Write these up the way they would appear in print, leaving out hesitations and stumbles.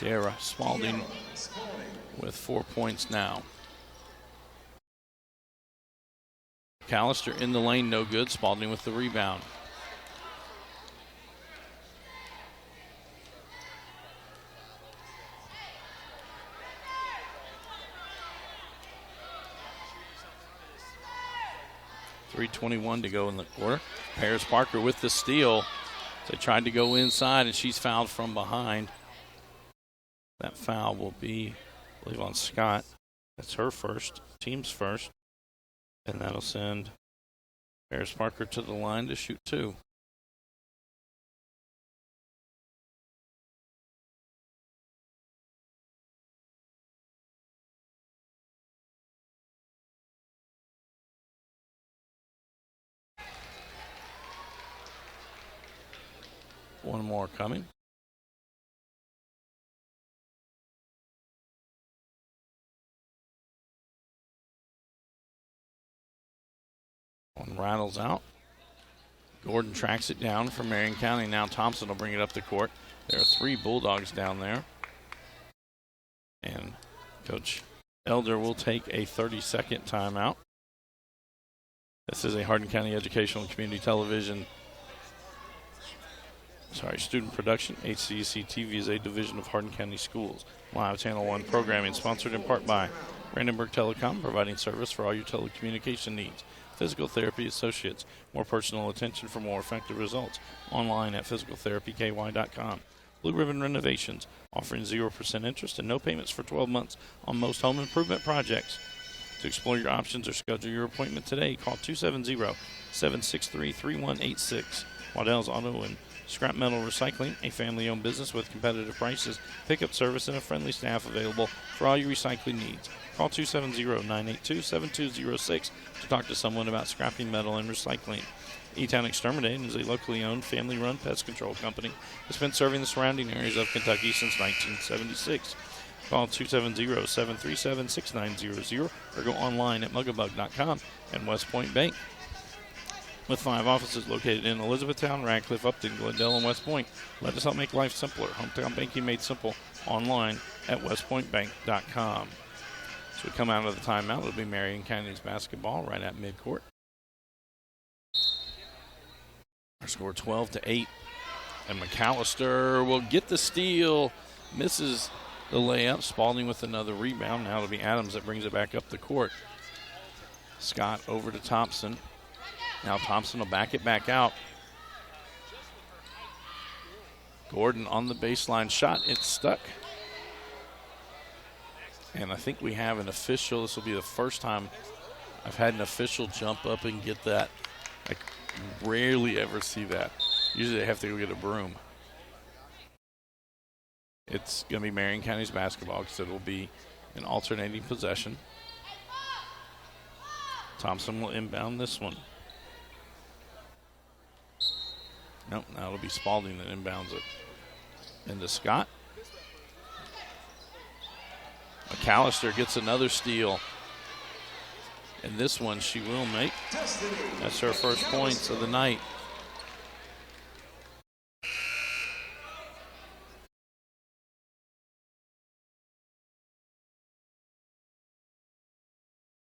Dara Spalding with 4 points now. McAllister in the lane, no good. Spalding with the rebound. .321 to go in the quarter. Paris Parker with the steal. They tried to go inside, and she's fouled from behind. That foul will be, I believe, on Scott. That's her first, team's first. And that'll send Paris Parker to the line to shoot 2. One more coming. One rattles out. Gordon tracks it down for Marion County. Now Thompson will bring it up the court. There are 3 Bulldogs down there. And Coach Elder will take a 30-second timeout. This is a Hardin County Educational and Community Television student production. HCEC-TV is a division of Hardin County Schools. Live Channel 1 programming sponsored in part by Brandenburg Telecom, providing service for all your telecommunication needs. Physical Therapy Associates, more personal attention for more effective results. Online at physicaltherapyky.com. Blue Ribbon Renovations, offering 0% interest and no payments for 12 months on most home improvement projects. To explore your options or schedule your appointment today, call 270-763-3186. Waddell's Auto and Scrap Metal Recycling, a family-owned business with competitive prices, pickup service, and a friendly staff available for all your recycling needs. Call 270-982-7206 to talk to someone about scrapping metal and recycling. E-Town Exterminating is a locally owned, family-run pest control company that's been serving the surrounding areas of Kentucky since 1976. Call 270-737-6900 or go online at mugabug.com. And West Point Bank, with 5 offices located in Elizabethtown, Radcliffe, Upton, Glendale, and West Point. Let us help make life simpler. Hometown banking made simple online at westpointbank.com. So we come out of the timeout. It'll be Marion County's basketball right at midcourt. Our score 12-8. And McAllister will get the steal. Misses the layup. Spalding with another rebound. Now it'll be Adams that brings it back up the court. Scott over to Thompson. Now Thompson will back it back out. Gordon on the baseline shot. It's stuck. And I think we have an official. This will be the first time I've had an official jump up and get that. I rarely ever see that. Usually they have to go get a broom. It's going to be Marion County's basketball because it will be an alternating possession. Thompson will inbound this one. Nope, now it'll be Spalding that inbounds it into Scott. McAllister gets another steal. And this one she will make. That's her first points of the night.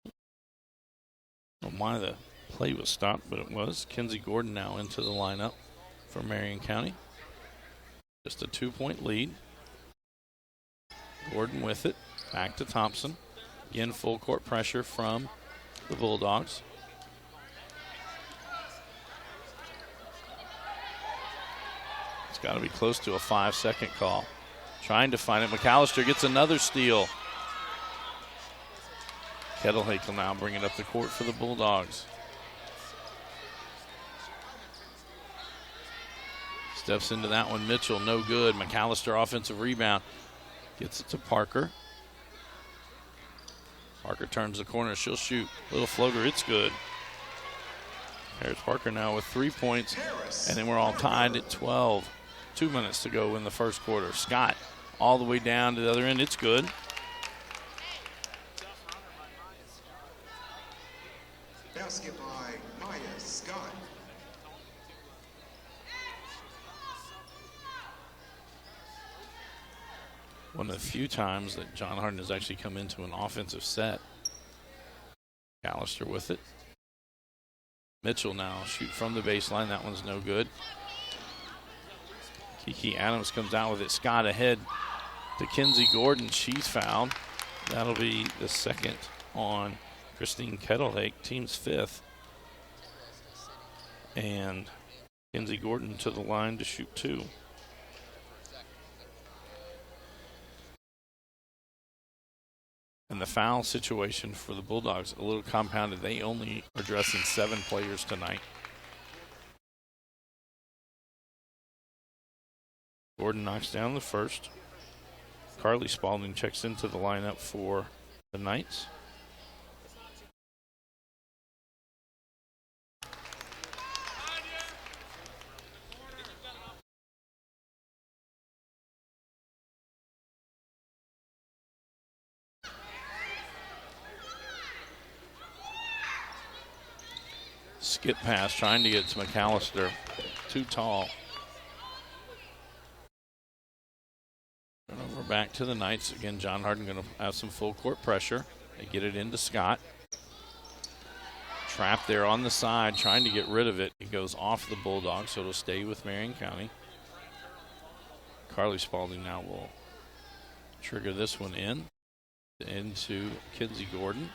I don't know why the play was stopped, but it was. Kenzie Gordon now into the lineup for Marion County. Just a 2-point lead. Gordon with it. Back to Thompson. Again, full court pressure from the Bulldogs. It's got to be close to a 5-second call. Trying to find it. McAllister gets another steal. Kettlehakel now bringing up the court for the Bulldogs. Steps into that one. Mitchell, no good. McAllister, offensive rebound. Gets it to Parker. Parker turns the corner. She'll shoot. Little floater. It's good. There's Parker now with 3 points. And then we're all tied at 12. 2 minutes to go in the first quarter. Scott all the way down to the other end. It's good. Basket by Maya Scott. one of the few times that John Harden has actually come into an offensive set. McAllister with it. Mitchell now shoot from the baseline. That one's no good. Kiki Adams comes out with it. Scott ahead to Kinsey Gordon. She's fouled. That'll be the second on Christine Kettlehake, team's 5th. And Kinsey Gordon to the line to shoot 2. And the foul situation for the Bulldogs, a little compounded. They only are dressing 7 players tonight. Gordon knocks down the first. Carly Spalding checks into the lineup for the Knights. Skip pass, trying to get to McAllister. Too tall. Turnover back to the Knights. Again, John Harden going to have some full court pressure. They get it into Scott. Trapped there on the side, trying to get rid of it. It goes off the Bulldogs, so it'll stay with Marion County. Carly Spalding now will trigger this one into Kinsey Gordon.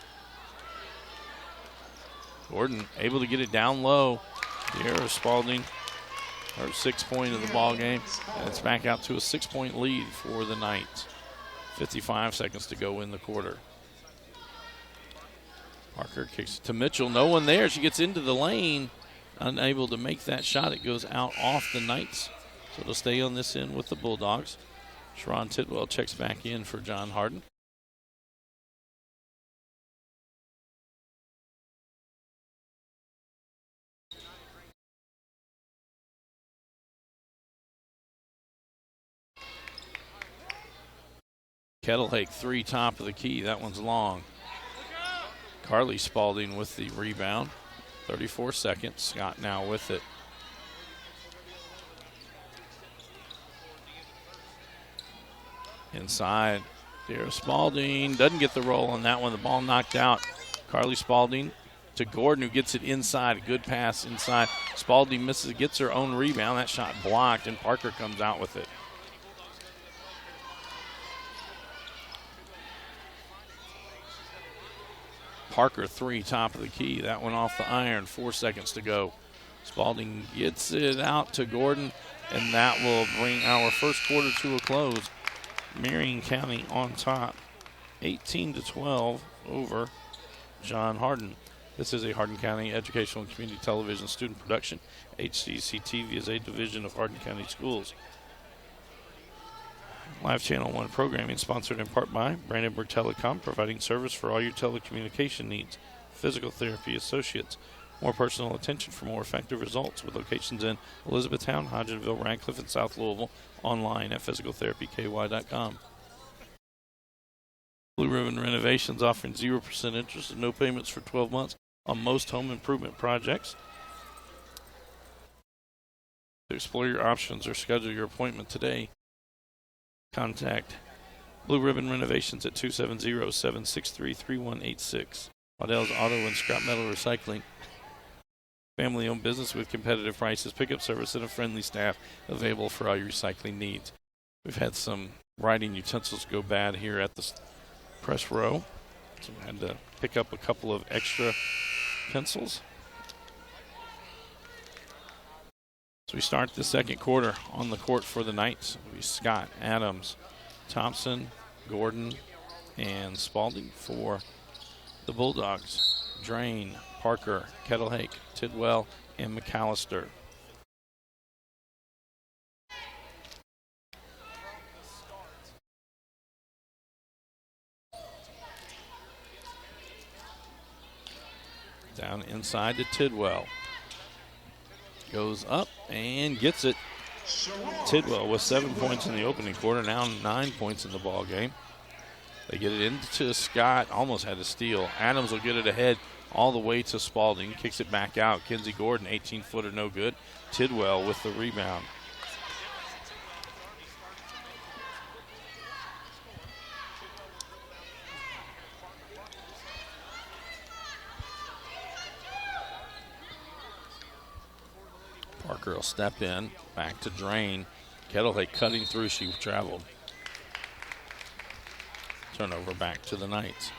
Gordon able to get it down low. De'Ara Spalding, her 6th point of the ball game, and it's back out to a 6-point lead for the Knights. 55 seconds to go in the quarter. Parker kicks it to Mitchell. No one there. She gets into the lane, unable to make that shot. It goes out off the Knights, so it'll stay on this end with the Bulldogs. Sharon Tidwell checks back in for John Harden. Kettlehake 3, top of the key. That one's long. Carly Spalding with the rebound. 34 seconds. Scott now with it. Inside. De'Ara Spalding doesn't get the roll on that one. The ball knocked out. Carly Spalding to Gordon, who gets it inside. A good pass inside. Spalding misses, gets her own rebound. That shot blocked, and Parker comes out with it. Parker 3, top of the key. That one off the iron. 4 seconds to go. Spalding gets it out to Gordon, and that will bring our first quarter to a close. Marion County on top, 18-12 over John Harden. This is a Hardin County Educational and Community Television student production. HCEC-TV is a division of Hardin County Schools. Live Channel 1 programming sponsored in part by Brandenburg Telecom, providing service for all your telecommunication needs. Physical Therapy Associates, more personal attention for more effective results, with locations in Elizabethtown, Hodgenville, Radcliffe, and South Louisville. Online at physicaltherapyky.com. Blue Ribbon Renovations, offering 0% interest and no payments for 12 months on most home improvement projects. To explore your options or schedule your appointment today, contact Blue Ribbon Renovations at 270-763-3186. Waddell's Auto and Scrap Metal Recycling. Family-owned business with competitive prices, pickup service, and a friendly staff available for all your recycling needs. We've had some writing utensils go bad here at the press row, so we had to pick up a couple of extra pencils. So we start the second quarter on the court for the Knights. We Scott, Adams, Thompson, Gordon, and Spalding for the Bulldogs. Drain, Parker, Kettlehake, Tidwell, and McAllister. Down inside to Tidwell. Goes up and gets it. Tidwell with 7 points in the opening quarter, now 9 points in the ball game. They get it into Scott, almost had a steal. Adams will get it ahead all the way to Spalding, kicks it back out. Kinsey Gordon, 18-footer, no good. Tidwell with the rebound. Parker will step in, back to Drain. Kettlehake cutting through, she traveled. Turnover back to the Knights.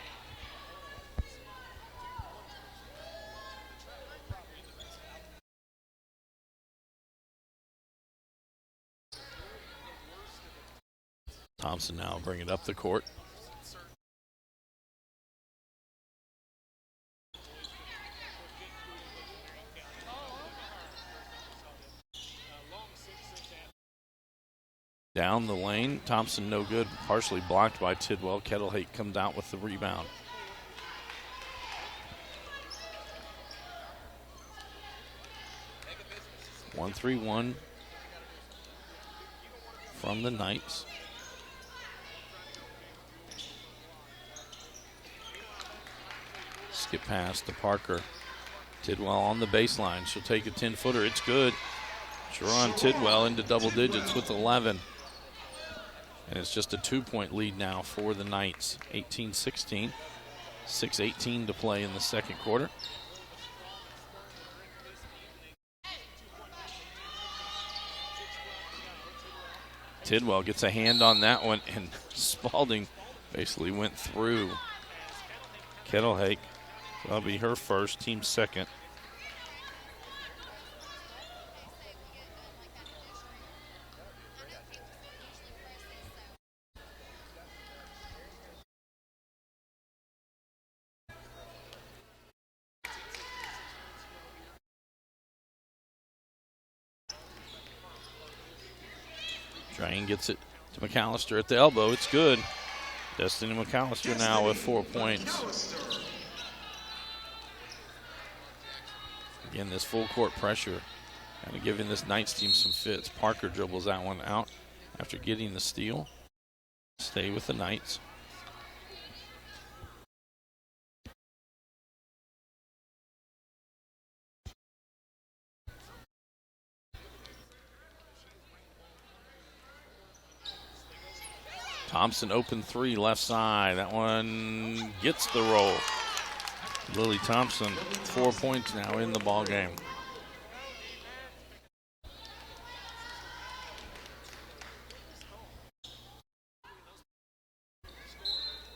Thompson now bring it up the court. Down the lane, Thompson no good, partially blocked by Tidwell. Kettlehake comes out with the rebound. One 3-1 from the Knights. Skip pass to Parker. Tidwell on the baseline. She'll take a 10-footer. It's good. Sharon Tidwell into double digits with 11. And it's just a 2-point lead now for the Knights. 18-16. 6:18 to play in the second quarter. Tidwell gets a hand on that one, and Spalding basically went through Kettlehake. That'll be her first, team second. Drain gets it to McAllister at the elbow. It's good. Destiny McAllister now with 4 points. Again, this full court pressure kind of giving this Knights team some fits. Parker dribbles that one out after getting the steal. Stay with the Knights. Thompson open three, left side. That one gets the roll. Lily Thompson, 4 points now in the ball game.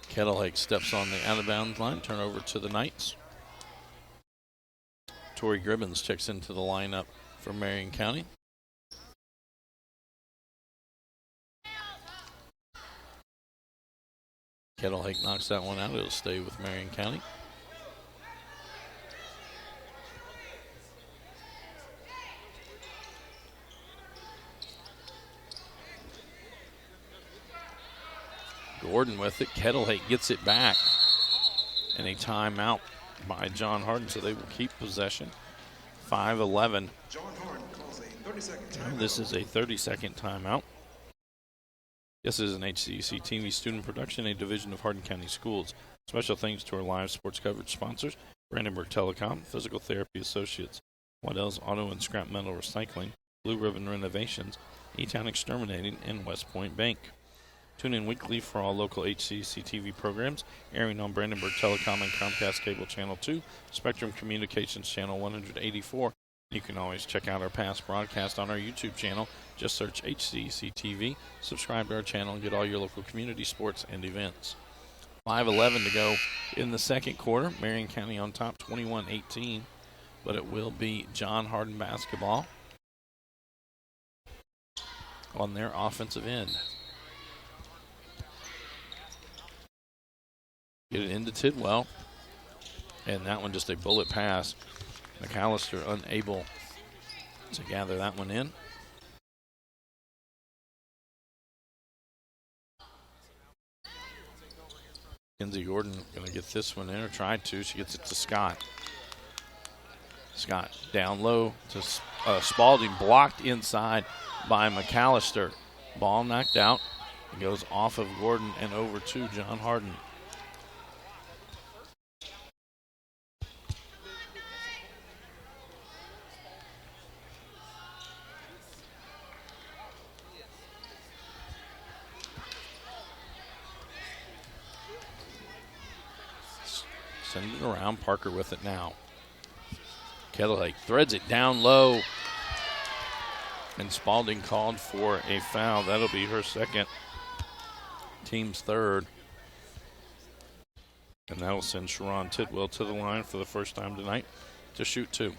Kettlehake steps on the out-of-bounds line. Turnover to the Knights. Tori Gribbons checks into the lineup for Marion County. Kettlehake knocks that one out. It'll stay with Marion County. Gordon with it. Kettlehake gets it back. And a timeout by John Harden, so they will keep possession. 5-11. John Harden calls a 30-second timeout. This is a 30-second timeout. This is an HCEC-TV student production, a division of Hardin County Schools. Special thanks to our live sports coverage sponsors, Brandenburg Telecom, Physical Therapy Associates, Waddell's Auto and Scrap Metal Recycling, Blue Ribbon Renovations, E-Town Exterminating, and West Point Bank. Tune in weekly for all local HCEC-TV programs, airing on Brandenburg Telecom and Comcast Cable Channel 2, Spectrum Communications Channel 184. You can always check out our past broadcast on our YouTube channel. Just search HCEC-TV, subscribe to our channel, and get all your local community sports and events. 5:11 to go in the second quarter. Marion County on top, 21-18, but it will be John Harden basketball on their offensive end. Get it into Tidwell, and that one just a bullet pass. McAllister unable to gather that one in. Kenzie Gordon going to get this one in, or tried to. She gets it to Scott. Scott down low to Spalding, blocked inside by McAllister. Ball knocked out. It goes off of Gordon and over to John Harden. Send it around. Parker with it now. Kettlehake threads it down low. And Spalding called for a foul. That'll be her second, team's third. And that'll send Sharon Tidwell to the line for the first time tonight to shoot two.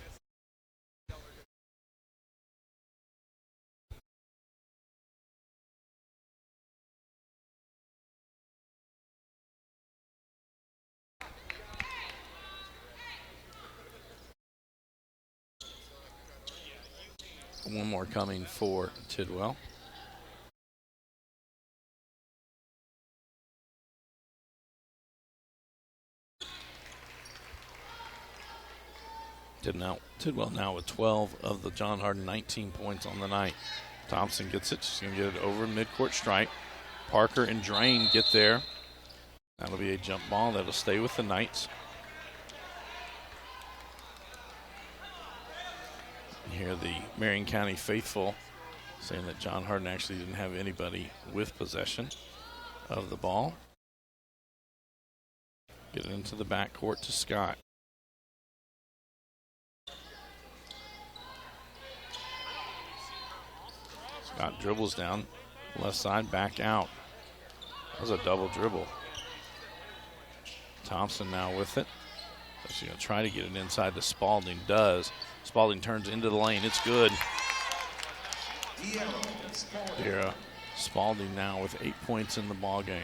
One more coming for Tidwell. Tidwell now with 12 of the John Hardin 19 points on the night. Thompson gets it. She's going to get it over midcourt stripe. Parker and Drain get there. That'll be a jump ball. That'll stay with the Knights. And here the Marion County faithful saying that John Hardin actually didn't have anybody with possession of the ball. Get it into the backcourt to Scott. Scott dribbles down left side, back out. That was a double dribble. Thompson now with it. So she's going to try to get it inside to Spalding. Does. Spalding turns into the lane. It's good. Here, Spalding now with 8 points in the ball game.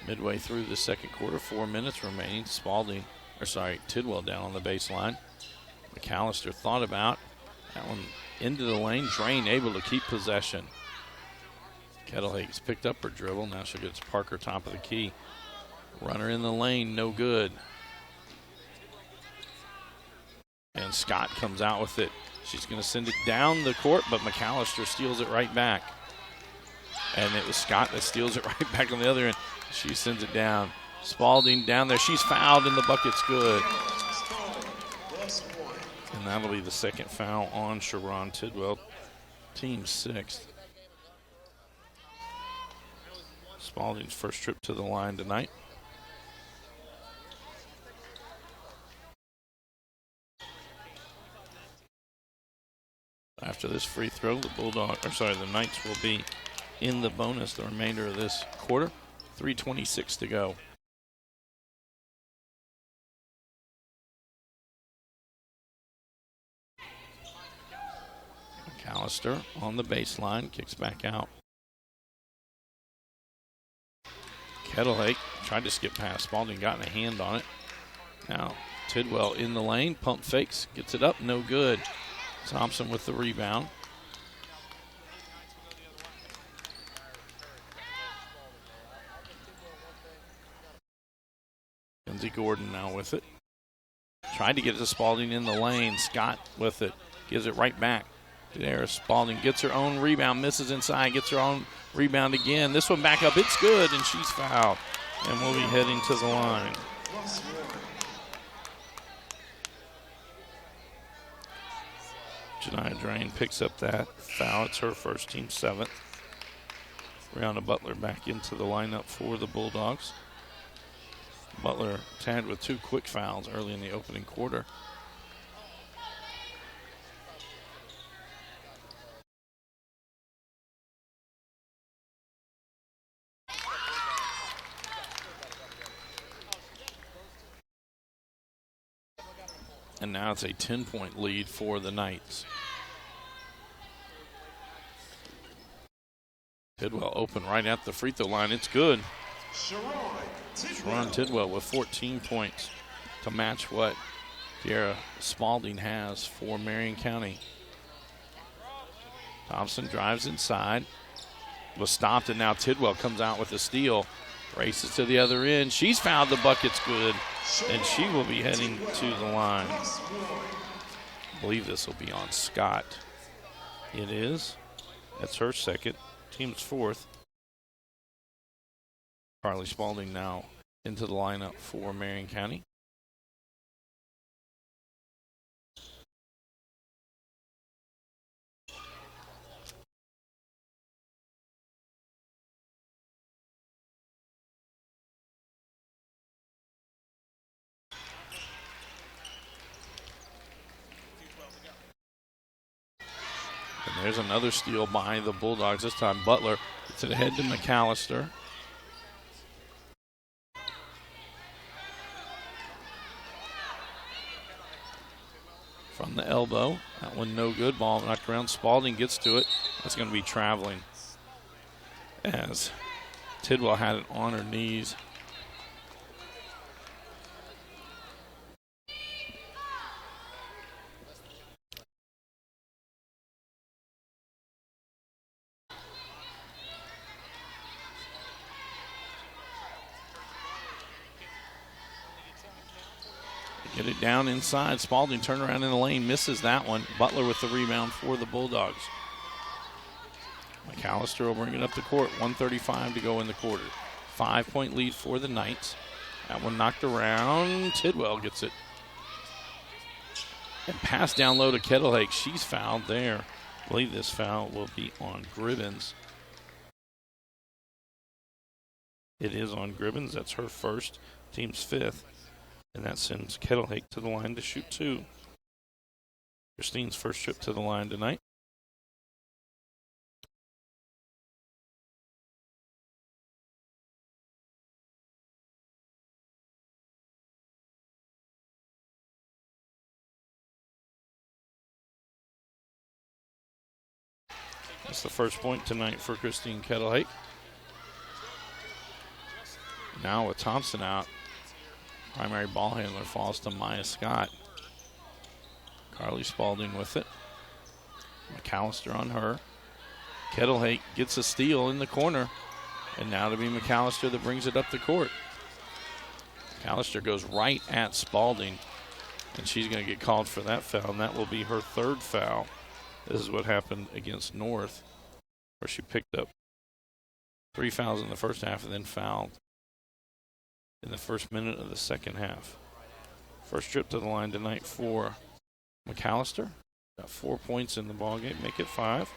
Midway through the second quarter, 4 minutes remaining. Tidwell down on the baseline. McAllister thought about that one into the lane. Drain able to keep possession. Kettlehake's picked up her dribble. Now she'll get it to Parker, top of the key. Runner in the lane, no good. And Scott comes out with it. She's going to send it down the court, but McAllister steals it right back. And it was Scott that steals it right back on the other end. She sends it down. Spalding down there. She's fouled, and the bucket's good. And that'll be the second foul on Sharon Tidwell, team sixth. Spalding's first trip to the line tonight. After this free throw, the Knights will be in the bonus the remainder of this quarter. 3:26 to go. McAllister on the baseline, kicks back out. Kettlehake tried to skip past Spalding, got a hand on it. Now Tidwell in the lane, pump fakes, gets it up, no good. Thompson with the rebound. Lindsey Gordon now with it. Tried to get it to Spalding in the lane. Scott with it. Gives it right back. There, Spalding gets her own rebound, misses inside, gets her own rebound again. This one back up, it's good, and she's fouled. And we'll be heading to the line. Janiah Drain picks up that foul. It's her first, team seventh. Brianna Butler back into the lineup for the Bulldogs. Butler tagged with 2 quick fouls early in the opening quarter. And now it's a 10-point lead for the Knights. Tidwell open right at the free throw line. It's good. Sharon Tidwell with 14 points to match what Kiara Spalding has for Marion County. Thompson drives inside. Was stopped, and now Tidwell comes out with a steal. Races to the other end. She's fouled. The bucket's good, and she will be heading to the line. I believe this will be on Scott. It is. That's her second. Team's fourth. Carly Spalding now into the lineup for Marion County. And there's another steal by the Bulldogs. This time Butler gets it ahead to McAllister. From the elbow. That one no good. Ball knocked around. Spalding gets to it. That's going to be traveling, as Tidwell had it on her knees. Get it down inside. Spalding turned around in the lane, misses that one. Butler with the rebound for the Bulldogs. McAllister will bring it up the court. 1:35 to go in the quarter. 5-point lead for the Knights. That one knocked around. Tidwell gets it. And pass down low to Kettlehake. She's fouled there. I believe this foul will be on Gribbins. It is on Gribbins. That's her first, team's fifth. And that sends Kettlehake to the line to shoot two. Christine's first trip to the line tonight. That's the first point tonight for Christine Kettlehake. Now with Thompson out, primary ball handler falls to Maya Scott. Carly Spalding with it. McAllister on her. Kettlehake gets a steal in the corner. And now to be McAllister that brings it up the court. McAllister goes right at Spalding. And she's going to get called for that foul. And that will be her third foul. This is what happened against North, where she picked up 3 fouls in the first half and then fouled in the first minute of the second half. First trip to the line tonight for McAllister. Got 4 points in the ballgame, make it 5.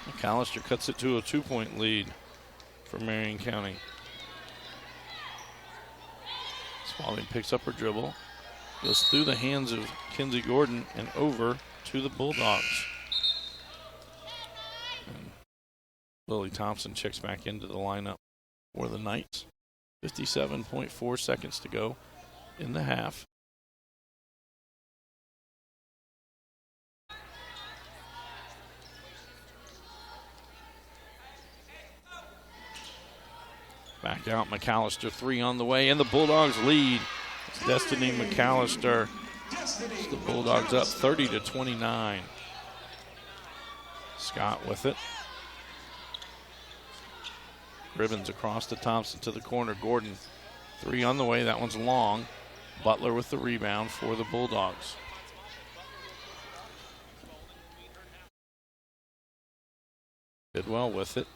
McAllister cuts it to a 2-point lead for Marion County. Spalding picks up her dribble, goes through the hands of Kinsey Gordon and over to the Bulldogs. And Lily Thompson checks back into the lineup for the Knights. 57.4 seconds to go in the half. Back out, McAllister, 3 on the way, and the Bulldogs lead. It's Destiny McAllister. It's the Bulldogs up 30-29. Scott with it. Ribbons across to Thompson to the corner. Gordon, 3 on the way. That one's long. Butler with the rebound for the Bulldogs. Bidwell with it.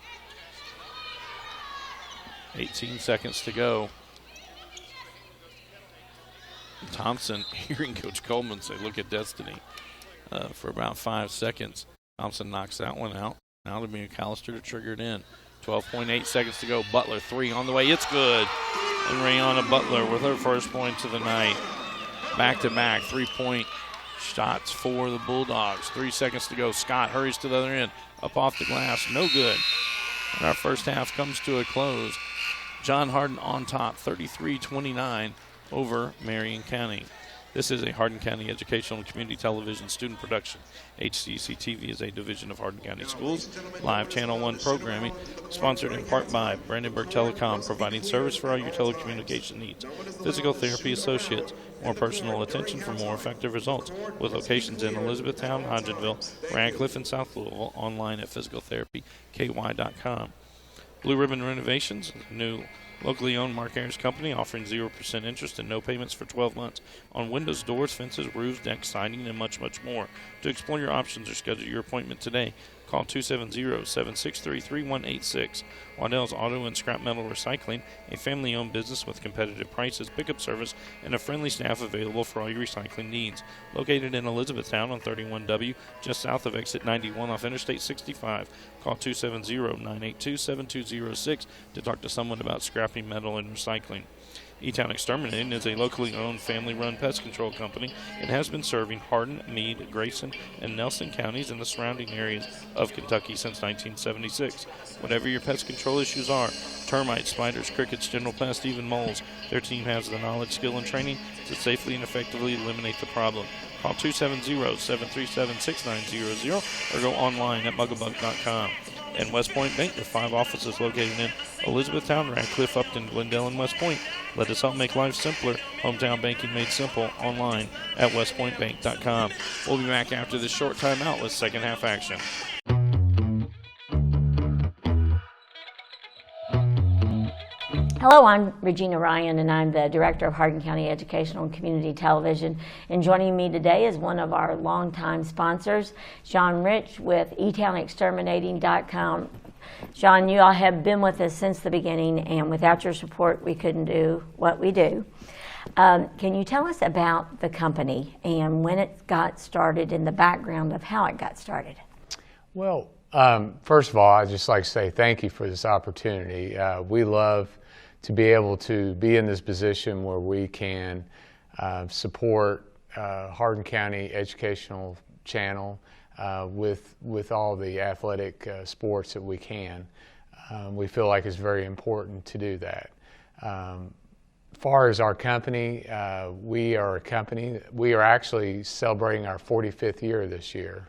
18 seconds to go. Thompson, hearing Coach Coleman say, look at Destiny, for about 5 seconds. Thompson knocks that one out. Now to be McAllister to trigger it in. 12.8 seconds to go. Butler, 3 on the way. It's good. And Rayana Butler with her first point of the night. Back-to-back 3-point shots for the Bulldogs. 3 seconds to go. Scott hurries to the other end. Up off the glass. No good. And our first half comes to a close. John Hardin on top, 33-29 over Marion County. This is a Hardin County Educational and Community Television student production. HCEC-TV is a division of Hardin County Schools. Live Channel 1 programming, sponsored in part by Brandenburg Telecom, providing service for all your telecommunication needs. Physical Therapy Associates, more personal attention for more effective results. With locations in Elizabethtown, Hodgenville, Radcliffe, and South Louisville. Online at physicaltherapyky.com. Blue Ribbon Renovations, new locally owned Mark Ayers company, offering 0% interest and no payments for 12 months on windows, doors, fences, roofs, decks, siding, and much, much more. To explore your options or schedule your appointment today, call 270-763-3186. Waddell's Auto and Scrap Metal Recycling, a family-owned business with competitive prices, pickup service, and a friendly staff available for all your recycling needs. Located in Elizabethtown on 31W, just south of exit 91 off Interstate 65. Call 270-982-7206 to talk to someone about scrapping metal and recycling. E-Town Exterminating is a locally owned, family-run pest control company and has been serving Hardin, Meade, Grayson, and Nelson counties and the surrounding areas of Kentucky since 1976. Whatever your pest control issues are, termites, spiders, crickets, general pests, even moles, their team has the knowledge, skill, and training to safely and effectively eliminate the problem. Call 270-737-6900 or go online at muggabug.com. And West Point Bank with 5 offices located in Elizabethtown, Radcliffe, Upton, Glendale, and West Point. Let us help make life simpler. Hometown banking made simple online at westpointbank.com. We'll be back after this short timeout with second half action. Hello, I'm Regina Ryan, and I'm the Director of Hardin County Educational and Community Television. And joining me today is one of our longtime sponsors, Sean Rich with eTownExterminating.com. Sean, you all have been with us since the beginning, and without your support, we couldn't do what we do. Can you tell us about the company and when it got started and the background of how it got started? Well, first of all, I'd just like to say thank you for this opportunity. We love to be able to be in this position where we can support Hardin County Educational Channel with all the athletic sports that we can. We feel like it's very important to do that. As far as our company, we are actually celebrating our 45th year this year,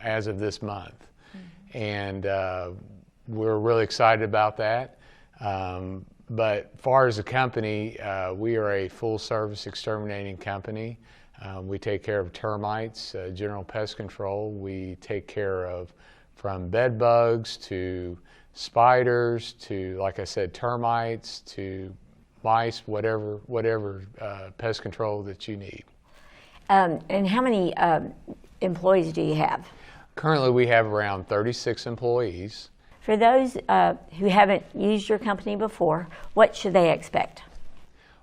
as of this month. Mm-hmm. And we're really excited about that. But as far as the company, we are a full-service exterminating company. We take care of termites, general pest control. We take care of from bed bugs to spiders to, like I said, termites to mice, whatever pest control that you need. And how many employees do you have? Currently, we have around 36 employees. For those who haven't used your company before, what should they expect?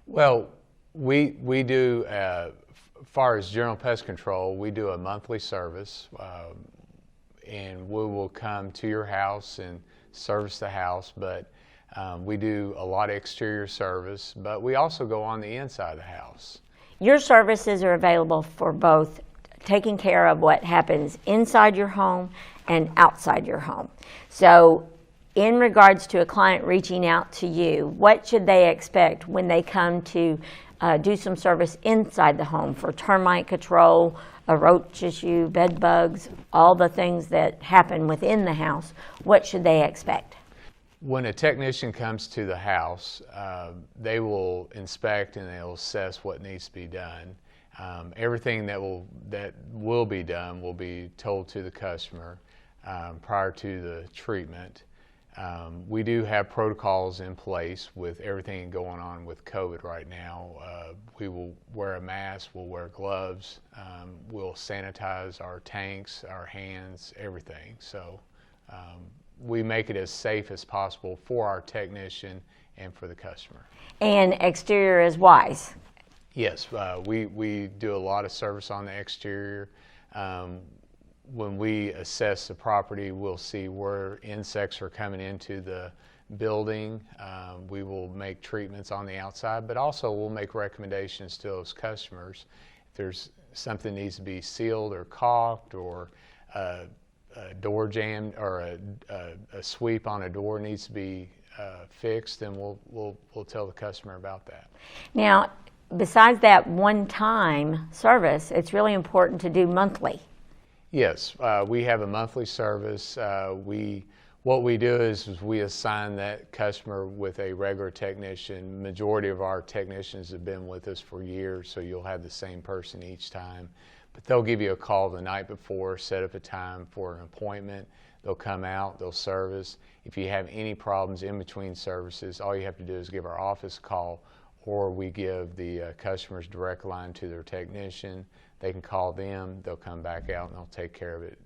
Well, we do, as far as general pest control, we do a monthly service, and we will come to your house and service the house, but we do a lot of exterior service, but we also go on the inside of the house. Your services are available for both taking care of what happens inside your home and outside your home. So in regards to a client reaching out to you, what should they expect when they come to do some service inside the home for termite control, roach issue, bed bugs, all the things that happen within the house? What should they expect? When a technician comes to the house, they will inspect and they'll assess what needs to be done. Everything that will be done will be told to the customer prior to the treatment. We do have protocols in place with everything going on with COVID right now. We will wear a mask, we'll wear gloves, we'll sanitize our tanks, our hands, everything. So we make it as safe as possible for our technician and for the customer. And exterior is wise. Yes, we do a lot of service on the exterior. When we assess the property, we'll see where insects are coming into the building. We will make treatments on the outside, but also we'll make recommendations to those customers. If there's something that needs to be sealed or caulked, or a door jammed, or a sweep on a door needs to be fixed, then we'll tell the customer about that. Now, besides that one-time service, it's really important to do monthly. Yes, we have a monthly service. What we do is we assign that customer with a regular technician. Majority of our technicians have been with us for years, so you'll have the same person each time. But they'll give you a call the night before, set up a time for an appointment. They'll come out, they'll service. If you have any problems in between services, all you have to do is give our office a call, or we give the customer's direct line to their technician. They can call them, they'll come back out and they'll take care of it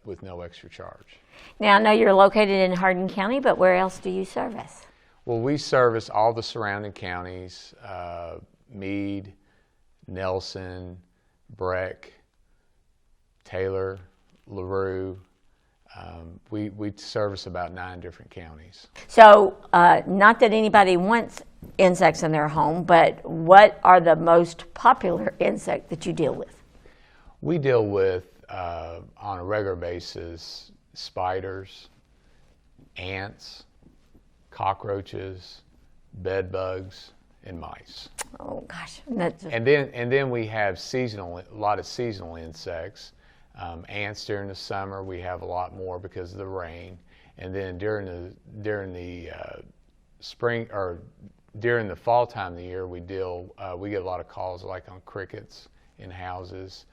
with no extra charge. Now, I know you're located in Hardin County, but where else do you service? Well, we service all the surrounding counties, Meade, Nelson, Breck, Taylor, LaRue. We service about 9 different counties. So, not that anybody wants insects in their home, but what are the most popular insects that you deal with? We deal with, on a regular basis, spiders, ants, cockroaches, bed bugs, and mice. Oh gosh, and then we have a lot of seasonal insects. Ants during the summer, we have a lot more because of the rain, and then during the spring or during the fall time of the year, we get a lot of calls like on crickets in houses.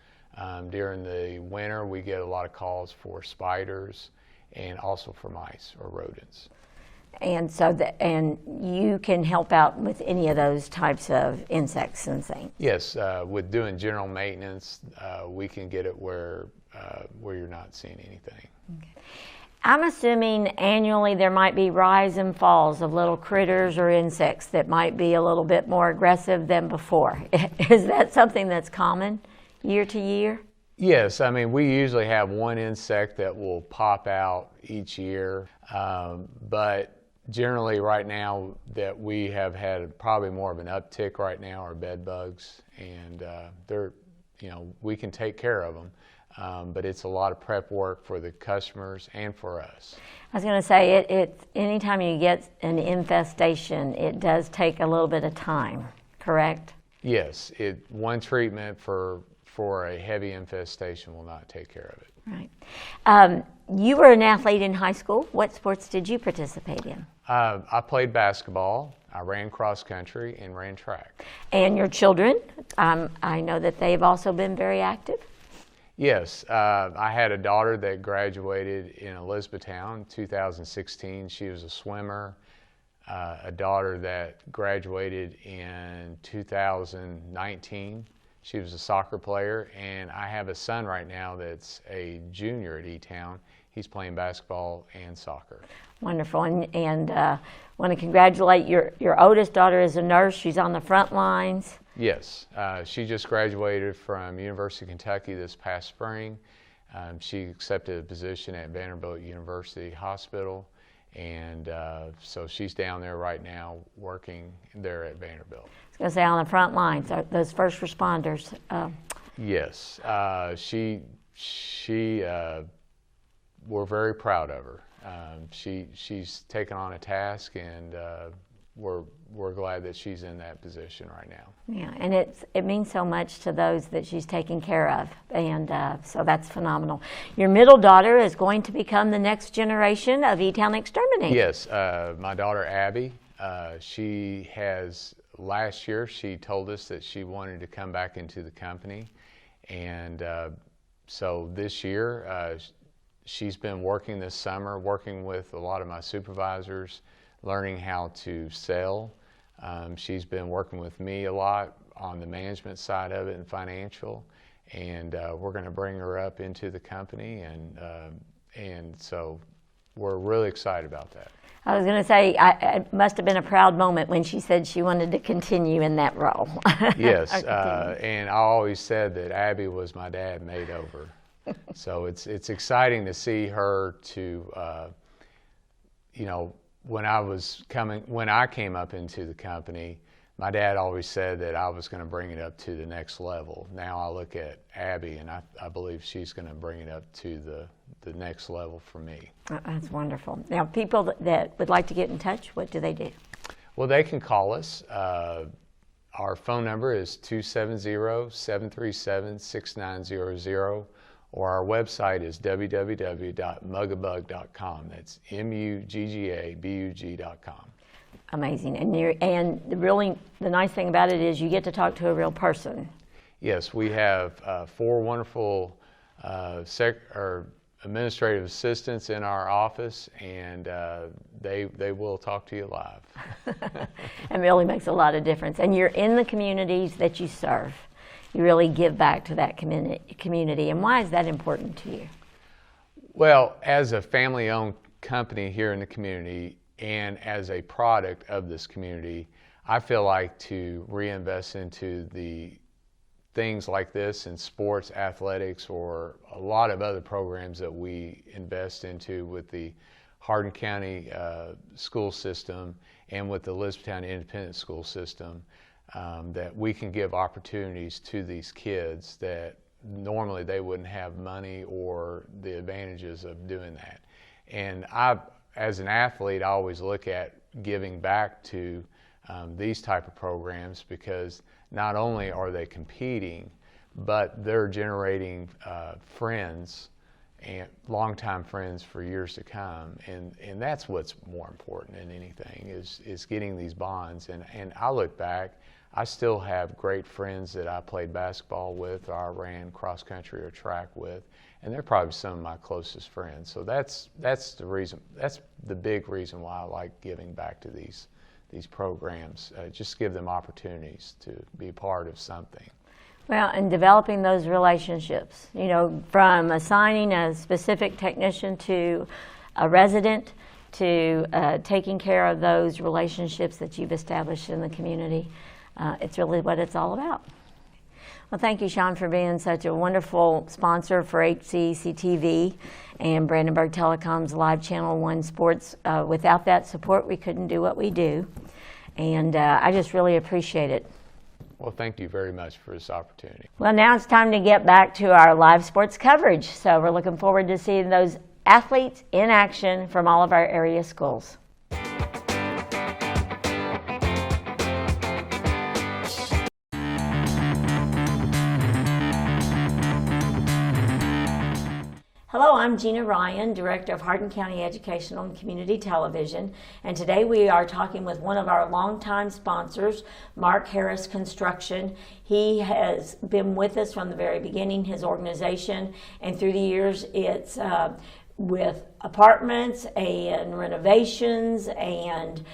During the winter, we get a lot of calls for spiders and also for mice or rodents. And so, and you can help out with any of those types of insects and things. Yes, with doing general maintenance, we can get it where you're not seeing anything. Okay. I'm assuming annually there might be rise and falls of little critters or insects that might be a little bit more aggressive than before. Is that something that's common year to year? Yes, I mean, we usually have one insect that will pop out each year, but generally right now that we have had probably more of an uptick right now are bed bugs, and we can take care of them, but it's a lot of prep work for the customers and for us. I was going to say, anytime you get an infestation, it does take a little bit of time, correct? Yes, one treatment for a heavy infestation will not take care of it. Right. You were an athlete in high school. What sports did you participate in? I played basketball, I ran cross country, and ran track. And your children, I know that they've also been very active. Yes, I had a daughter that graduated in Elizabethtown in 2016. She was a swimmer. A daughter that graduated in 2019. She was a soccer player, and I have a son right now that's a junior at E-Town. He's playing basketball and soccer. Wonderful, and want to congratulate your oldest daughter is a nurse. She's on the front lines. Yes, she just graduated from University of Kentucky this past spring. She accepted a position at Vanderbilt University Hospital, and so she's down there right now working there at Vanderbilt. I was going to say on the front lines, those first responders. Yes, we're very proud of her. She's taken on a task, and we're glad that she's in that position right now. Yeah, and it means so much to those that she's taking care of, and so that's phenomenal. Your middle daughter is going to become the next generation of E-Town Exterminator. Yes, my daughter Abby, last year she told us that she wanted to come back into the company, and so this year she's been working this summer, working with a lot of my supervisors, learning how to sell. She's been working with me a lot on the management side of it and financial, and we're going to bring her up into the company, and so we're really excited about that. I was going to say, it must have been a proud moment when she said she wanted to continue in that role. Yes, and I always said that Abby was my dad made over. So it's exciting to see her to, when I came up into the company, my dad always said that I was going to bring it up to the next level. Now I look at Abby, and I believe she's going to bring it up to the next level for me. That's wonderful. Now, people that would like to get in touch, what do they do? Well, they can call us. Our phone number is 270-737-6900, or our website is www.muggabug.com. That's muggabug.com. Amazing, and really the nice thing about it is you get to talk to a real person. Yes, we have 4 wonderful administrative assistants in our office, and they will talk to you live. It really makes a lot of difference. And you're in the communities that you serve. You really give back to that community. And why is that important to you? Well, as a family-owned company here in the community and as a product of this community, I feel like to reinvest into the things like this in sports, athletics, or a lot of other programs that we invest into with the Hardin County school system and with the Elizabethtown Independent School System, that we can give opportunities to these kids that normally they wouldn't have money or the advantages of doing that. And as an athlete, I always look at giving back to these type of programs, because not only are they competing, but they're generating friends and longtime friends for years to come, and that's what's more important than anything is getting these bonds. And I look back, I still have great friends that I played basketball with, or I ran cross country or track with, and they're probably some of my closest friends. So that's the reason. That's the big reason why I like giving back to these programs. Just give them opportunities to be part of something. Well, and developing those relationships, you know, from assigning a specific technician to a resident to taking care of those relationships that you've established in the community. It's really what it's all about. Well, thank you, Sean, for being such a wonderful sponsor for HCEC-TV and Brandenburg Telecom's Live Channel 1 Sports. Without that support, we couldn't do what we do. And I just really appreciate it. Well, thank you very much for this opportunity. Well, now it's time to get back to our live sports coverage. So we're looking forward to seeing those athletes in action from all of our area schools. Hello, I'm Gina Ryan, Director of Hardin County Educational and Community Television, and today we are talking with one of our longtime sponsors, Mark Harris Construction. He has been with us from the very beginning, his organization, and through the years it's with apartments and renovations and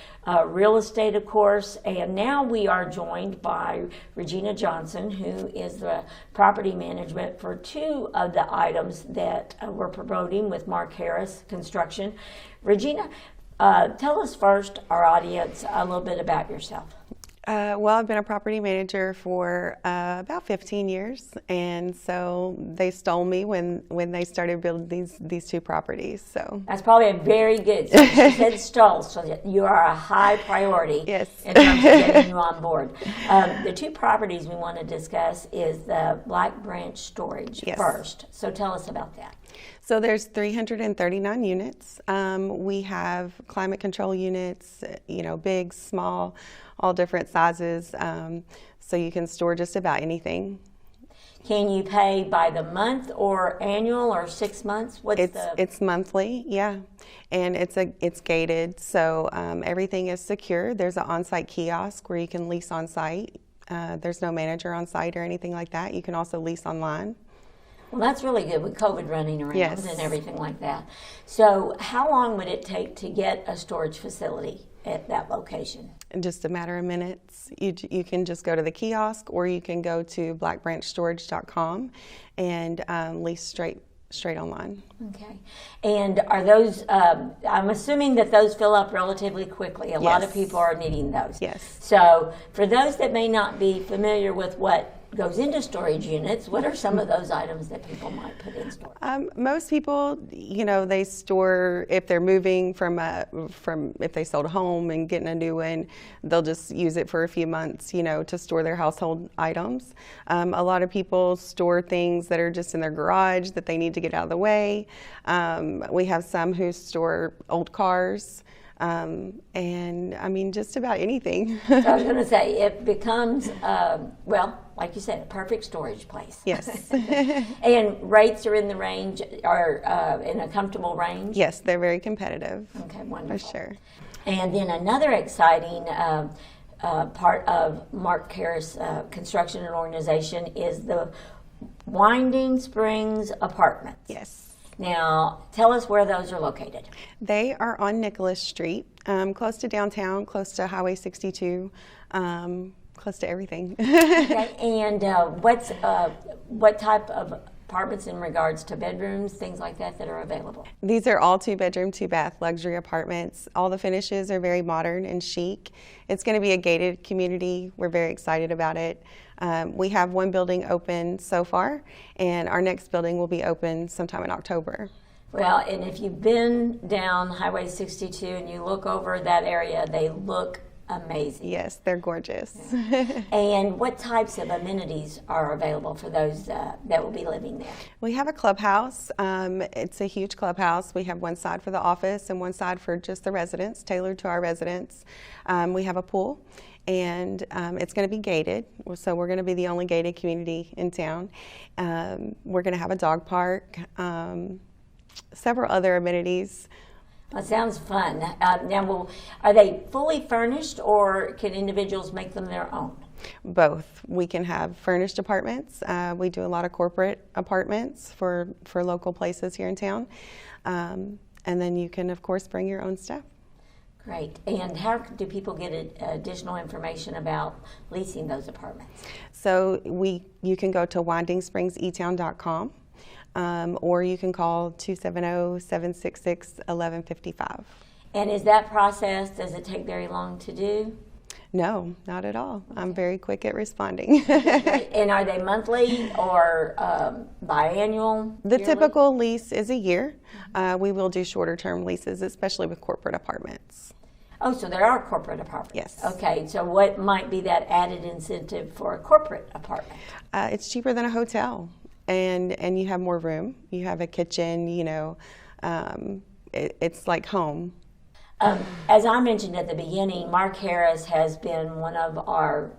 real estate, of course. And now we are joined by Regina Johnson, who is the property management for two of the items that we're promoting with Mark Harris Construction. Regina, tell us first, our audience, a little bit about yourself. Well, I've been a property manager for about 15 years, and so they stole me when they started building these two properties. So that's probably a very good. So she said stole, so you are a high priority. Yes. In terms of getting you on board. The two properties we want to discuss is the Black Branch Storage first. So tell us about that. So there's 339 units. We have climate control units, big, small, all different sizes. So you can store just about anything. Can you pay by the month or annual or 6 months? It's monthly, yeah, and it's gated, so everything is secure. There's an on-site kiosk where you can lease on site. There's no manager on site or anything like that. You can also lease online. Well, that's really good with COVID running around yes. and everything like that. So how long would it take to get a storage facility at that location? In just a matter of minutes. You can just go to the kiosk, or you can go to blackbranchstorage.com and lease straight online. Okay. And are those, I'm assuming that those fill up relatively quickly. A lot of people are needing those. Yes. So for those that may not be familiar with what goes into storage units, what are some of those items that people might put in storage? Most people, they store, if they're moving from if they sold a home and getting a new one, they'll just use it for a few months, to store their household items. A lot of people store things that are just in their garage that they need to get out of the way. We have some who store old cars. And I mean, just about anything. So I was going to say, it becomes, like you said, a perfect storage place. Yes. And rates are in the range, are in a comfortable range? Yes, they're very competitive. Okay, wonderful. For sure. And then another exciting part of Mark Harris Construction and Organization is the Winding Springs Apartments. Yes. Now, tell us where those are located. They are on Nicholas Street, close to downtown, close to Highway 62, close to everything. Okay, and what type of apartments in regards to bedrooms, things like that are available? These are all 2-bedroom, 2-bath luxury apartments. All the finishes are very modern and chic. It's going to be a gated community. We're very excited about it. We have one building open so far, and our next building will be open sometime in October. Well, and if you've been down Highway 62 and you look over that area, they look amazing. Yes, they're gorgeous. And what types of amenities are available for those that will be living there? We have a clubhouse. It's a huge clubhouse. We have one side for the office and one side for just the residents, tailored to our residents. We have a pool, and it's going to be gated, so we're going to be the only gated community in town. We're going to have a dog park, several other amenities. That sounds fun. Now, are they fully furnished, or can individuals make them their own? Both. We can have furnished apartments. We do a lot of corporate apartments for local places here in town. And then you can, of course, bring your own stuff. Great. And how do people get additional information about leasing those apartments? So you can go to WindingSpringsEtown.com. Or you can call 270-766-1155. And is that process, does it take very long to do? No, not at all. I'm very quick at responding. And are they monthly or biannual? The yearly? typical lease is a year. We will do shorter term leases, especially with corporate apartments. Oh, so there are corporate apartments. Yes. Okay, so what might be that added incentive for a corporate apartment? It's cheaper than a hotel. And you have more room. You have a kitchen, it's like home. As I mentioned at the beginning, Mark Harris has been one of our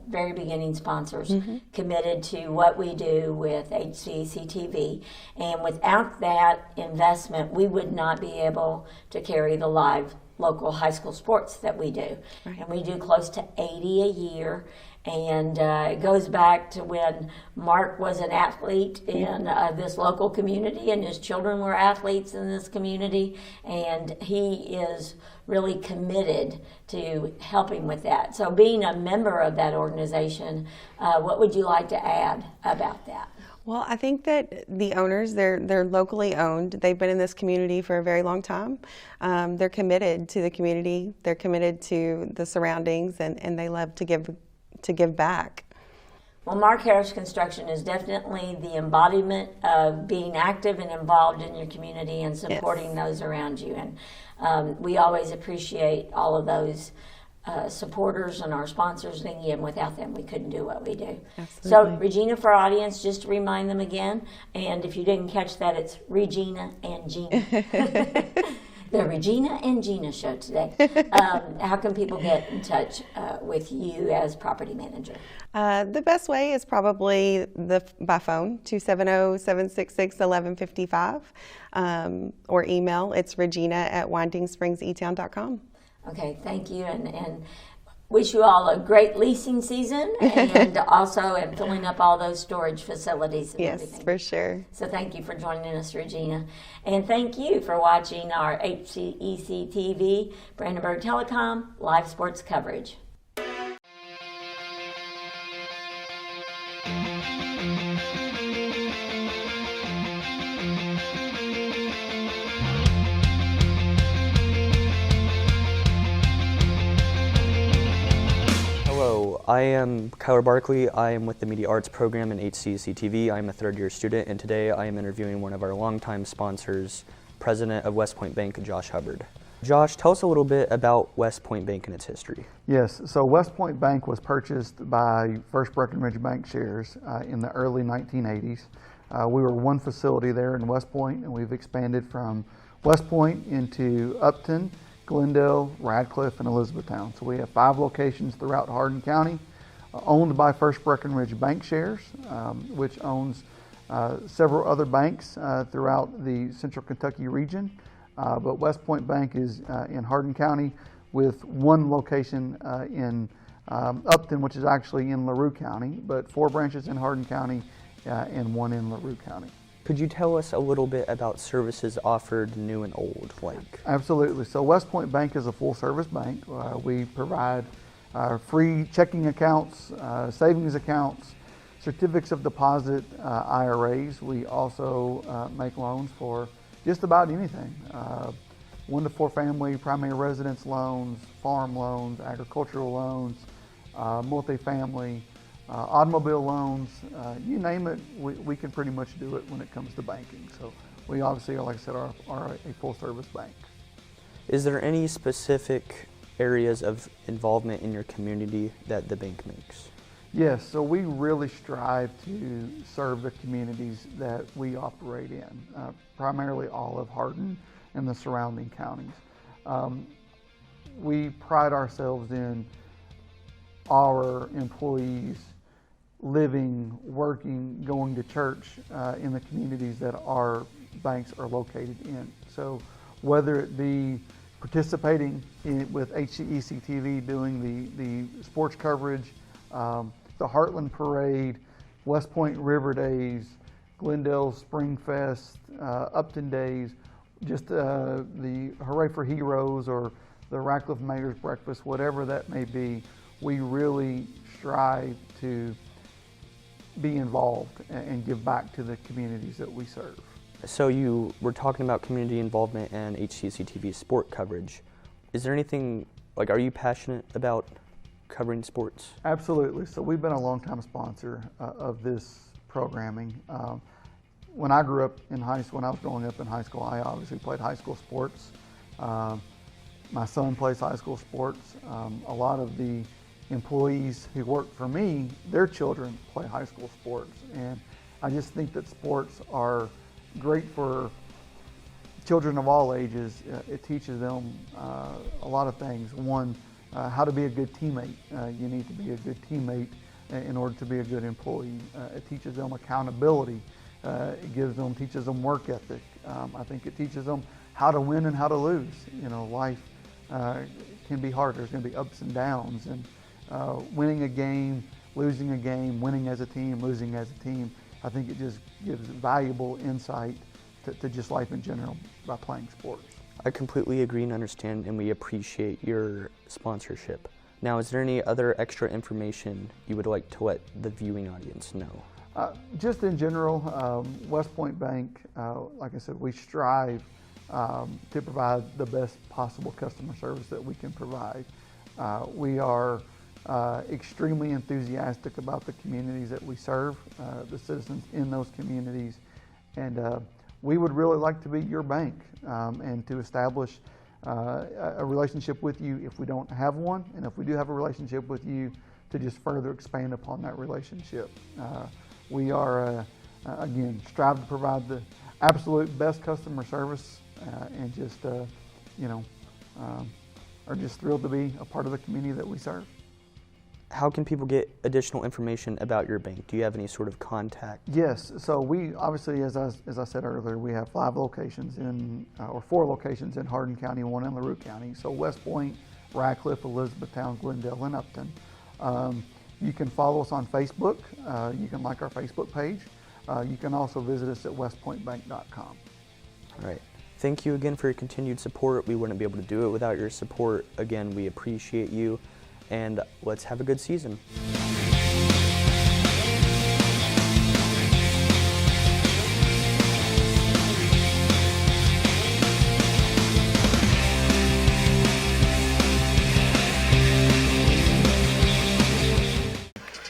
very beginning sponsors, committed to what we do with HCEC-TV. And without that investment, we would not be able to carry the live local high school sports that we do. Right. And we do close to 80 a year. And it goes back to when Mark was an athlete in this local community, and his children were athletes in this community, and he is really committed to helping with that. So being a member of that organization, what would you like to add about that? Well, I think that the owners, they're locally owned. They've been in this community for a very long time. They're committed to the community. They're committed to the surroundings, and they love to give back. Well, Mark Harris Construction is definitely the embodiment of being active and involved in your community and supporting those around you. And we always appreciate all of those supporters and our sponsors. And again, without them, we couldn't do what we do. Absolutely. So, Regina, for our audience, just to remind them again, and if you didn't catch that, it's Regina and Gina. The Regina and Gina show today. How can people get in touch with you as property manager? The best way is probably by phone, 270-766-1155, or email. It's regina@WindingSpringsEtown.com. Okay, thank you, and wish you all a great leasing season, and also in filling up all those storage facilities and everything. Yes, for sure. So thank you for joining us, Regina. And thank you for watching our HCEC-TV, Brandenburg Telecom, live sports coverage. Hello, I am Kyler Barkley. I am with the Media Arts program in HCEC-TV. I am a third-year student, and today I am interviewing one of our longtime sponsors, President of West Point Bank, Josh Hubbard. Josh, tell us a little bit about West Point Bank and its history. Yes, so West Point Bank was purchased by First Breckenridge Bank shares in the early 1980s. We were one facility there in West Point, and we've expanded from West Point into Upton, Glendale, Radcliffe, and Elizabethtown. So we have 5 locations throughout Hardin County, owned by First Breckenridge Bank shares, which owns several other banks throughout the Central Kentucky region. But West Point Bank is in Hardin County, with one location in Upton, which is actually in LaRue County, but 4 branches in Hardin County and 1 in LaRue County. Could you tell us a little bit about services offered new and old? Absolutely. So West Point Bank is a full-service bank. We provide free checking accounts, savings accounts, certificates of deposit, IRAs. We also make loans for just about anything. 1 to 4 family, primary residence loans, farm loans, agricultural loans, multifamily, automobile loans, you name it, we can pretty much do it when it comes to banking. So we obviously, like I said, are a full-service bank. Is there any specific areas of involvement in your community that the bank makes? Yes, so we really strive to serve the communities that we operate in, primarily all of Hardin and the surrounding counties. We pride ourselves in our employees living, working, going to church in the communities that our banks are located in. So whether it be participating with HCEC-TV, doing the sports coverage, the Heartland Parade, West Point River Days, Glendale Spring Fest, Upton Days, just the Hooray for Heroes or the Ratcliffe Mayor's Breakfast, whatever that may be, we really strive to be involved and give back to the communities that we serve. So you were talking about community involvement and HCEC-TV sport coverage. Is there anything, are you passionate about covering sports? Absolutely. So we've been a longtime sponsor of this programming. When I grew up in high school, when I was growing up in high school, I obviously played high school sports. My son plays high school sports. A lot of the employees who work for me, their children play high school sports. And I just think that sports are great for children of all ages. It teaches them a lot of things. One, how to be a good teammate. You need to be a good teammate in order to be a good employee. It teaches them accountability. It teaches them work ethic. I think it teaches them how to win and how to lose. Life can be hard. There's going to be ups and downs, and winning a game, losing a game, winning as a team, losing as a team. I think it just gives valuable insight to just life in general by playing sports. I completely agree and understand, and we appreciate your sponsorship. Now, is there any other extra information you would like to let the viewing audience know? Just in general, West Point Bank, like I said, we strive to provide the best possible customer service that we can provide. We are extremely enthusiastic about the communities that we serve, the citizens in those communities, and we would really like to be your bank and to establish a relationship with you if we don't have one, and if we do have a relationship with you, to just further expand upon that relationship. We are, again, strive to provide the absolute best customer service and just, are just thrilled to be a part of the community that we serve. How can people get additional information about your bank? Do you have any sort of contact? Yes, so we obviously, as I said earlier, we have 5 locations or 4 locations in Hardin County, 1 in LaRue County. So West Point, Ratcliffe, Elizabethtown, Glendale, and Upton. You can follow us on Facebook. You can like our Facebook page. You can also visit us at westpointbank.com. All right. Thank you again for your continued support. We wouldn't be able to do it without your support. Again, we appreciate you, and let's have a good season.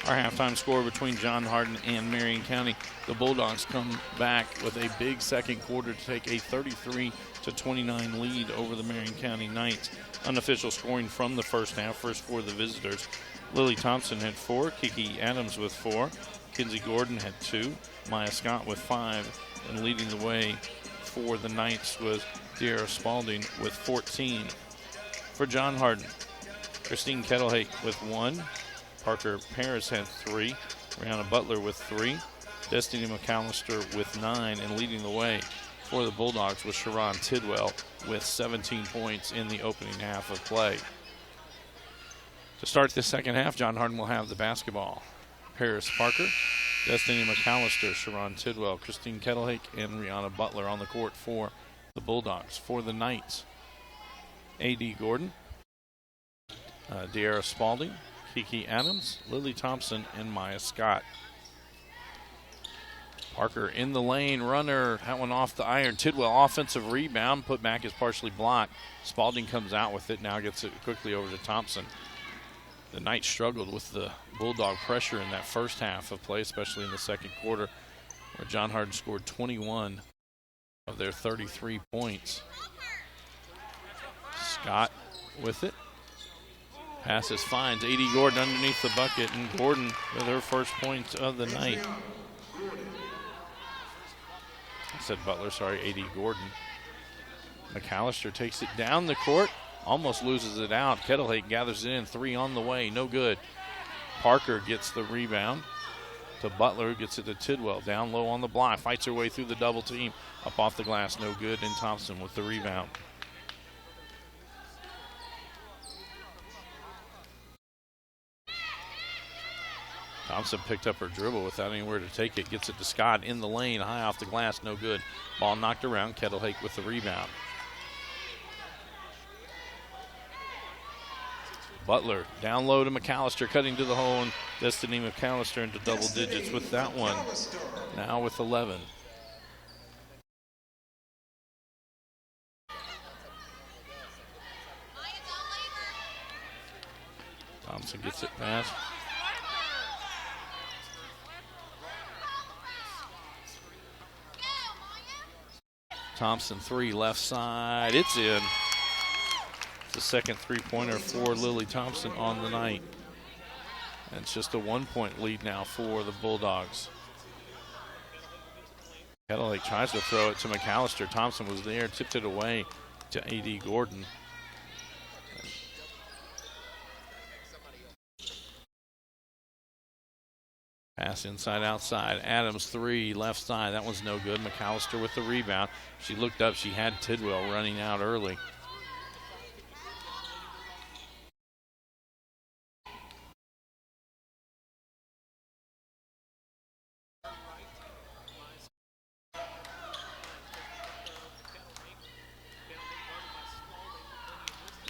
Our halftime score between John Hardin and Marion County. The Bulldogs come back with a big second quarter to take a 33-29 lead over the Marion County Knights. Unofficial scoring from the first half. First for the visitors. Lily Thompson had 4, Kiki Adams with 4, Kinsey Gordon had 2, Maya Scott with 5, and leading the way for the Knights was De'Ara Spalding with 14. For John Hardin, Christine Kettlehake with 1, Parker Paris had 3, Brianna Butler with 3, Destiny McAllister with 9, and leading the way for the Bulldogs was Sharon Tidwell with 17 points in the opening half of play. To start the second half, John Hardin will have the basketball. Paris Parker Destiny McAllister, Sharon Tidwell, Christine Kettlehake, and Rihanna Butler on the court for the Bulldogs. For the Knights, A.D. Gordon, De'Ara Spalding, Kiki Adams, Lily Thompson, and Maya Scott. Parker in the lane, runner, that one off the iron. Tidwell, offensive rebound, put back is partially blocked. Spalding comes out with it, now gets it quickly over to Thompson. The Knights struggled with the Bulldog pressure in that first half of play, especially in the second quarter, where John Hardin scored 21 of their 33 points. Scott with it. Passes, finds A.D. Gordon underneath the bucket, and Gordon with her first point of the night. I said Butler, sorry, A.D. Gordon. McAllister takes it down the court, almost loses it out. Kettlehake gathers it in, 3 on the way, no good. Parker gets the rebound to Butler, who gets it to Tidwell, down low on the block, fights her way through the double team, up off the glass, no good, and Thompson with the rebound. Thompson picked up her dribble without anywhere to take it, gets it to Scott in the lane, high off the glass, no good. Ball knocked around, Kettlehake with the rebound. Butler down low to McAllister, cutting to the hole, and Destiny McAllister into double digits with that one, now with 11. Thompson gets it past. Thompson 3, left side, it's in. It's the second three-pointer for Lily Thompson on the night. And it's just a 1-point lead now for the Bulldogs. Kettlehake tries to throw it to McAllister. Thompson was there, tipped it away to A.D. Gordon. Pass inside, outside. Adams 3, left side. That one's no good. McAllister with the rebound. She looked up. She had Tidwell running out early.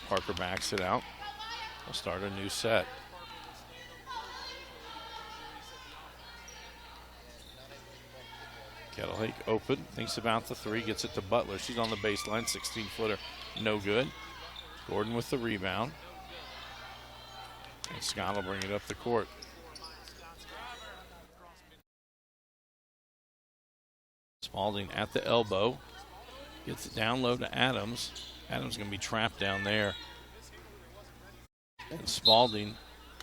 Parker backs it out. We'll start a new set. Kettlehake open, thinks about the 3, gets it to Butler. She's on the baseline, 16-footer, no good. Gordon with the rebound. And Scott will bring it up the court. Spalding at the elbow. Gets it down low to Adams. Adams going to be trapped down there. And Spalding,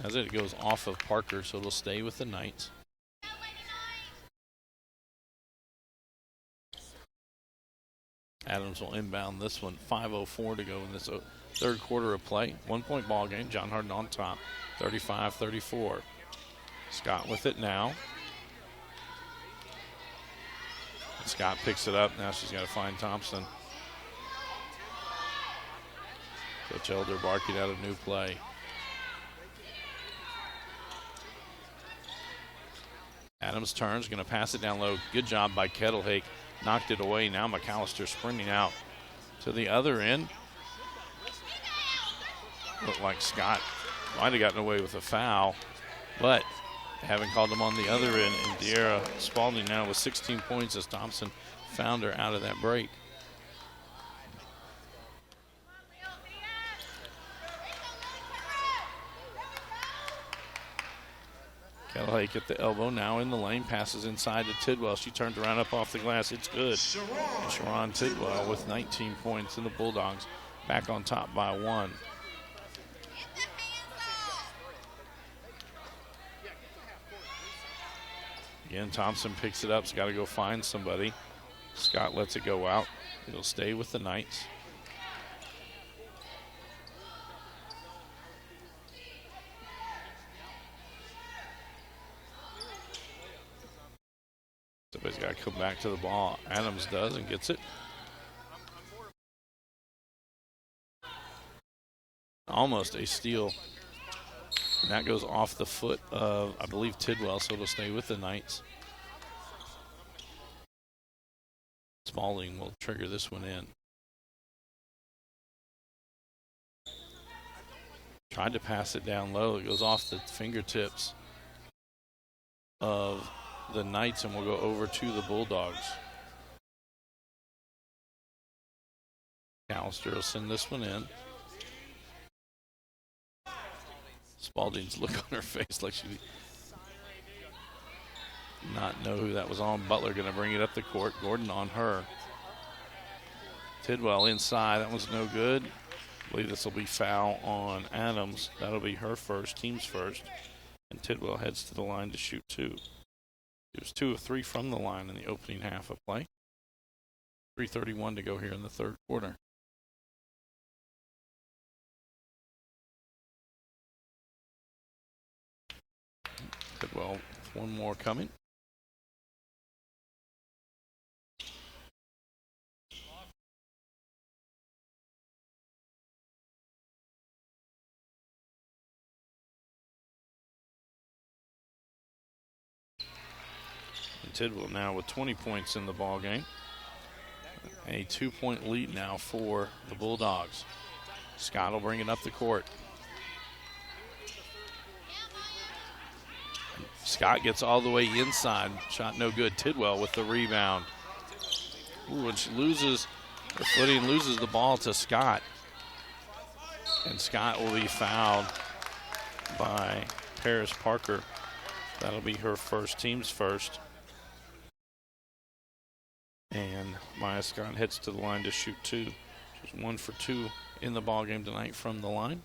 as it goes off of Parker, so it'll stay with the Knights. Adams will inbound this one. 5:04 to go in this third quarter of play. 1-point ball game. John Hardin on top, 35-34. Scott with it now. And Scott picks it up. Now she's got to find Thompson. Coach Elder barking out a new play. Adams turns, going to pass it down low. Good job by Kettlehake. Knocked it away. Now McAllister sprinting out to the other end. Looked like Scott might have gotten away with a foul, but haven't called him on the other end. And De'Ara Spalding now with 16 points as Thompson found her out of that break. Kettlehake at the elbow, now in the lane, passes inside to Tidwell. She turns around up off the glass. It's good. And Sharon Tidwell with 19 points, and the Bulldogs back on top by 1. Again, Thompson picks it up. He's got to go find somebody. Scott lets it go out. It'll stay with the Knights. Somebody's got to come back to the ball. Adams does and gets it. Almost a steal And that goes off the foot of, I believe, Tidwell, so it'll stay with the Knights. Spalding will trigger this one in. Tried to pass it down low. It goes off the fingertips of the Knights and will go over to the Bulldogs. McAllister will send this one in. Spalding's look on her face like she did not know who that was on. Butler going to bring it up the court. Gordon on her. Tidwell inside. That one's no good. I believe this will be foul on Adams. That'll be her first, team's first. And Tidwell heads to the line to shoot two. It was 2 of 3 from the line in the opening half of play. 3:31 to go here in the third quarter. Tidwell, one more coming. And Tidwell now with 20 points in the ball game. A 2-point lead now for the Bulldogs. Scott will bring it up the court. Scott gets all the way inside. Shot no good. Tidwell with the rebound. Ooh, and she loses her footing, loses the ball to Scott. And Scott will be fouled by Paris Parker. That'll be her first, team's first. And Maya Scott heads to the line to shoot two. She's 1 for 2 in the ball game tonight from the line.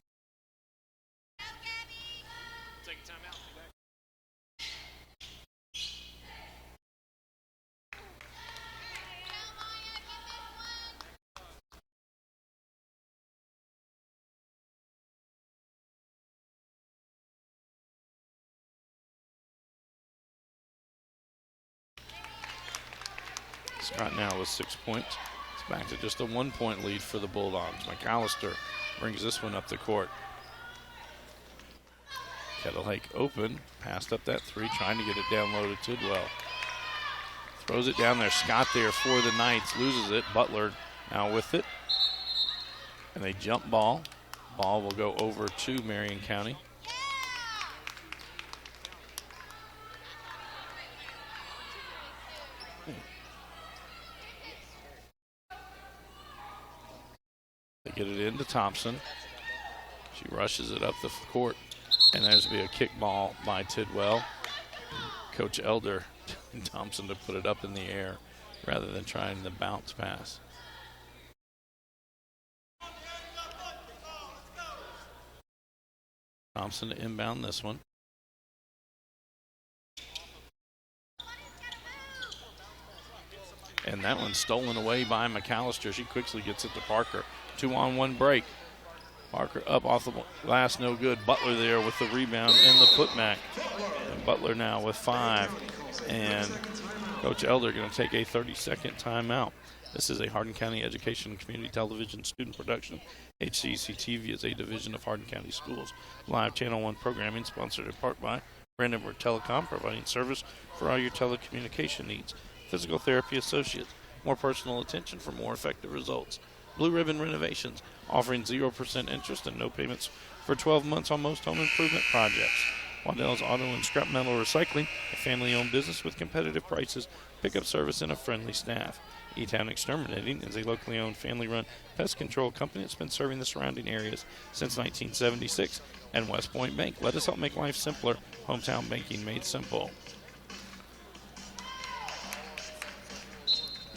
Scott now with 6 points. It's back to just a 1-point lead for the Bulldogs. McAllister brings this one up the court. Kettle Lake open, passed up that 3, trying to get it down low to Tidwell. Throws it down there. Scott there for the Knights, loses it. Butler now with it. And a jump ball. Ball will go over to Marion County. They get it into Thompson. She rushes it up the court, and there's to be a kick ball by Tidwell. Coach Elder and Thompson to put it up in the air rather than trying the bounce pass. Thompson to inbound this one. And that one's stolen away by McAllister. She quickly gets it to Parker. 2-on-1 break. Parker up off the glass, no good. Butler there with the rebound and the putback. And Butler now with 5. And Coach Elder going to take a 30-second timeout. This is a Hardin County Education and Community Television student production. HCEC-TV is a division of Hardin County Schools. Live Channel 1 programming sponsored in part by Brandenburg Telecom, providing service for all your telecommunication needs. Physical Therapy Associates, more personal attention for more effective results. Blue Ribbon Renovations, offering 0% interest and no payments for 12 months on most home improvement projects. Waddell's Auto and Scrap Metal Recycling, a family-owned business with competitive prices, pickup service, and a friendly staff. E-Town Exterminating is a locally owned, family-run pest control company that's been serving the surrounding areas since 1976. And West Point Bank, let us help make life simpler. Hometown banking made simple.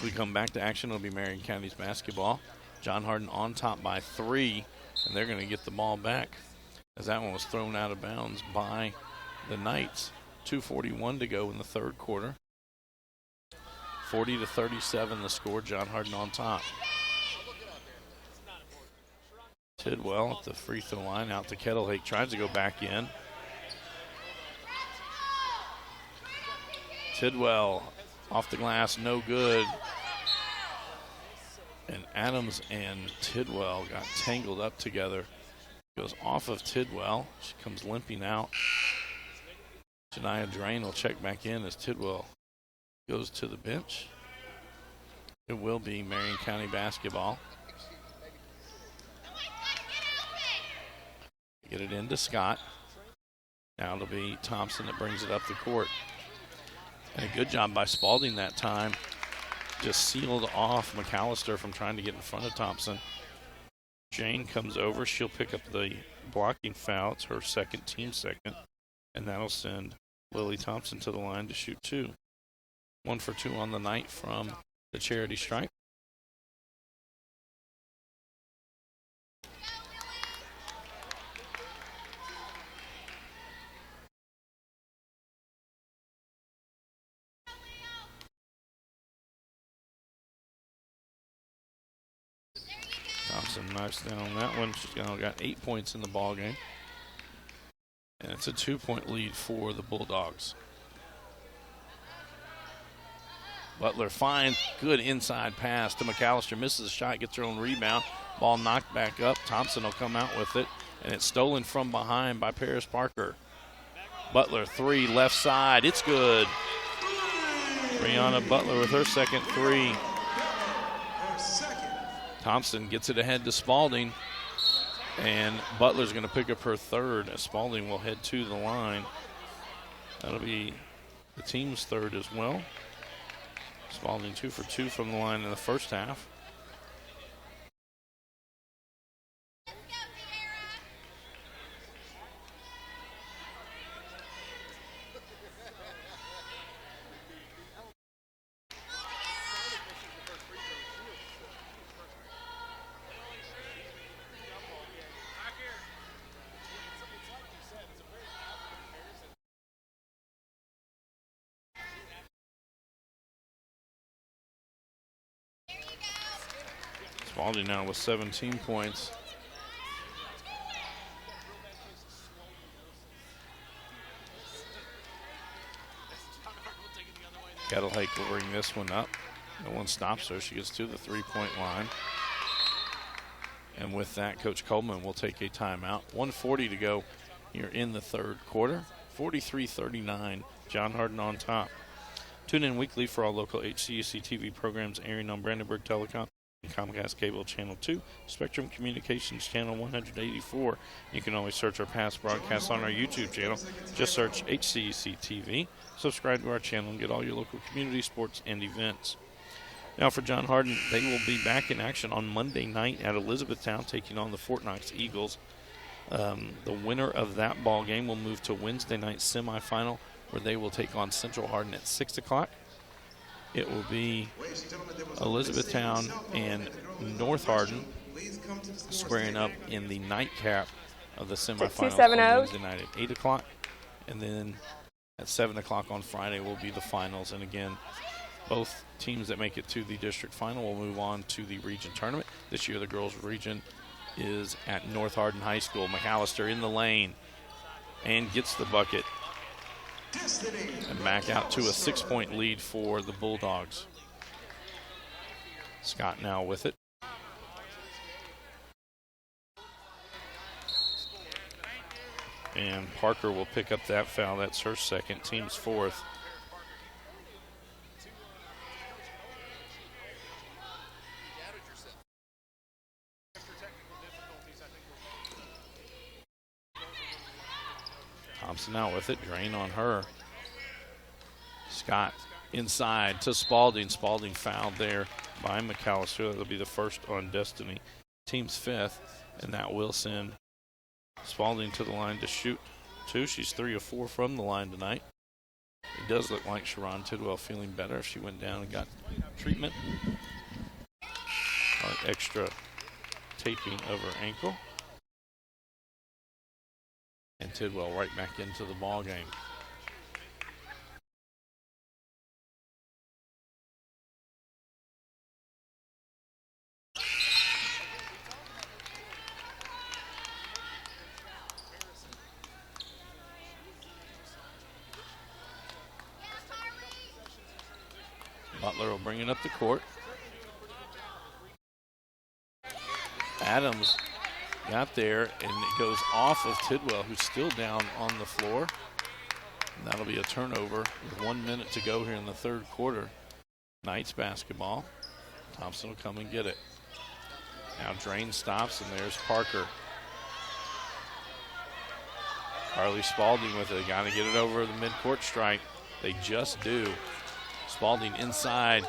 We come back to action. It'll be Marion County's basketball. John Hardin on top by 3, and they're going to get the ball back as that one was thrown out of bounds by the Knights. 2:41 to go in the third quarter. 40-37 the score. John Hardin on top. Tidwell at the free throw line, out to Kettle Lake, tries to go back in. Tidwell off the glass, no good. And Adams and Tidwell got tangled up together. Goes off of Tidwell. She comes limping out. Shania Drain will check back in as Tidwell goes to the bench. It will be Marion County basketball. Get it into Scott. Now it'll be Thompson that brings it up the court. And a good job by Spalding that time. Just sealed off McAllister from trying to get in front of Thompson. Jane comes over. She'll pick up the blocking foul. It's her second, team second. And that'll send Lily Thompson to the line to shoot 2. 1 for 2 on the night from the charity stripe. Thompson knifes down on that one. She's now got 8 points in the ball game. And it's a 2-point lead for the Bulldogs. Butler finds good inside pass to McAllister. Misses a shot, gets her own rebound. Ball knocked back up. Thompson will come out with it. And it's stolen from behind by Paris Parker. Butler 3, left side. It's good. Brianna Butler with her second 3. Thompson gets it ahead to Spalding. And Butler's going to pick up her third as Spalding will head to the line. That'll be the team's third as well. Spalding 2 for 2 from the line in the first half. Spalding now with 17 points. Kettlehake will bring this one up. No one stops her. She gets to the 3-point line. And with that, Coach Coleman will take a timeout. 1:40 to go here in the third quarter. 43-39, John Hardin on top. Tune in weekly for all local HCEC-TV programs airing on Brandenburg Telecom, Comcast Cable Channel 2, Spectrum Communications Channel 184. You can always search our past broadcasts on our YouTube channel. Just search HCEC-TV. Subscribe to our channel and get all your local community sports and events. Now for John Hardin, they will be back in action on Monday night at Elizabethtown, taking on the Fort Knox Eagles. The winner of that ball game will move to Wednesday night semifinal, where they will take on Central Hardin at 6 o'clock. It will be Elizabethtown and North Hardin squaring up in the nightcap of the semifinals on Wednesday night at 8 o'clock. And then at 7 o'clock on Friday will be the finals. And again, both teams that make it to the district final will move on to the region tournament. This year the girls' region is at North Hardin High School. McAllister in the lane and gets the bucket. And back out to a 6-point lead for the Bulldogs. Scott now with it. And Parker will pick up that foul. That's her second, team's fourth. Thompson now with it, drain on her. Scott inside to Spalding. Spalding fouled there by McAllister. That'll be the first on Destiny. Team's fifth, and that will send Spalding to the line to shoot 2. She's 3 of 4 from the line tonight. It does look like Sharon Tidwell feeling better if she went down and got treatment. Extra taping of her ankle. And Tidwell right back into the ball game. Butler will bring it up the court. Adams got there, and it goes off of Tidwell, who's still down on the floor. And that'll be a turnover with 1 minute to go here in the third quarter. Knights basketball. Thompson will come and get it. Now Drain stops, and there's Parker. Carly Spalding with it. Got to get it over the midcourt stripe. They just do. Spalding inside.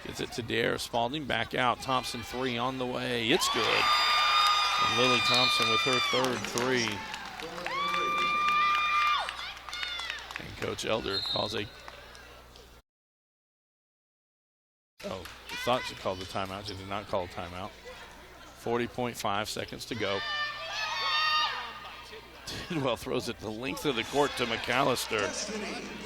Gets it to Dare. Spalding back out. Thompson three on the way. It's good. And Lily Thompson with her third three. And Coach Elder calls a... Oh, he thought she called the timeout. She did not call a timeout. 40.5 seconds to go. Tidwell throws it the length of the court to McAllister.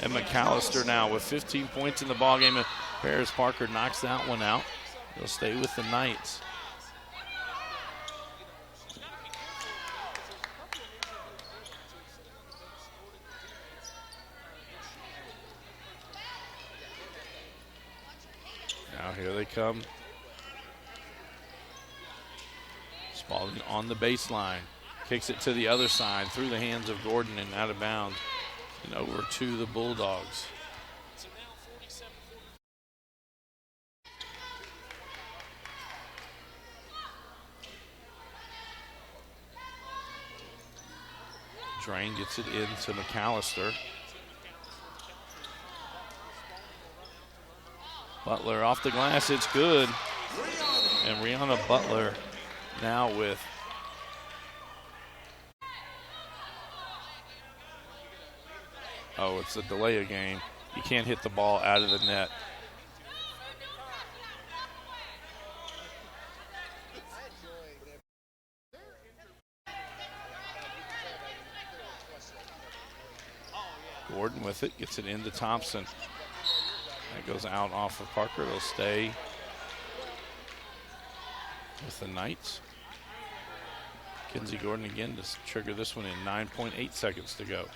And McAllister now with 15 points in the ballgame. And Paris Parker knocks that one out. They'll stay with the Knights. Now here they come. Spalding on the baseline. Kicks it to the other side through the hands of Gordon and out of bounds. And over to the Bulldogs. Drain gets it into McAllister. Butler off the glass, it's good. And Rihanna Butler now with it's a delay of game. You can't hit the ball out of the net. Gordon with it, gets it into Thompson. That goes out off of Parker. It'll stay with the Knights. Kinsey Gordon again to trigger this one in 9.8 seconds to go.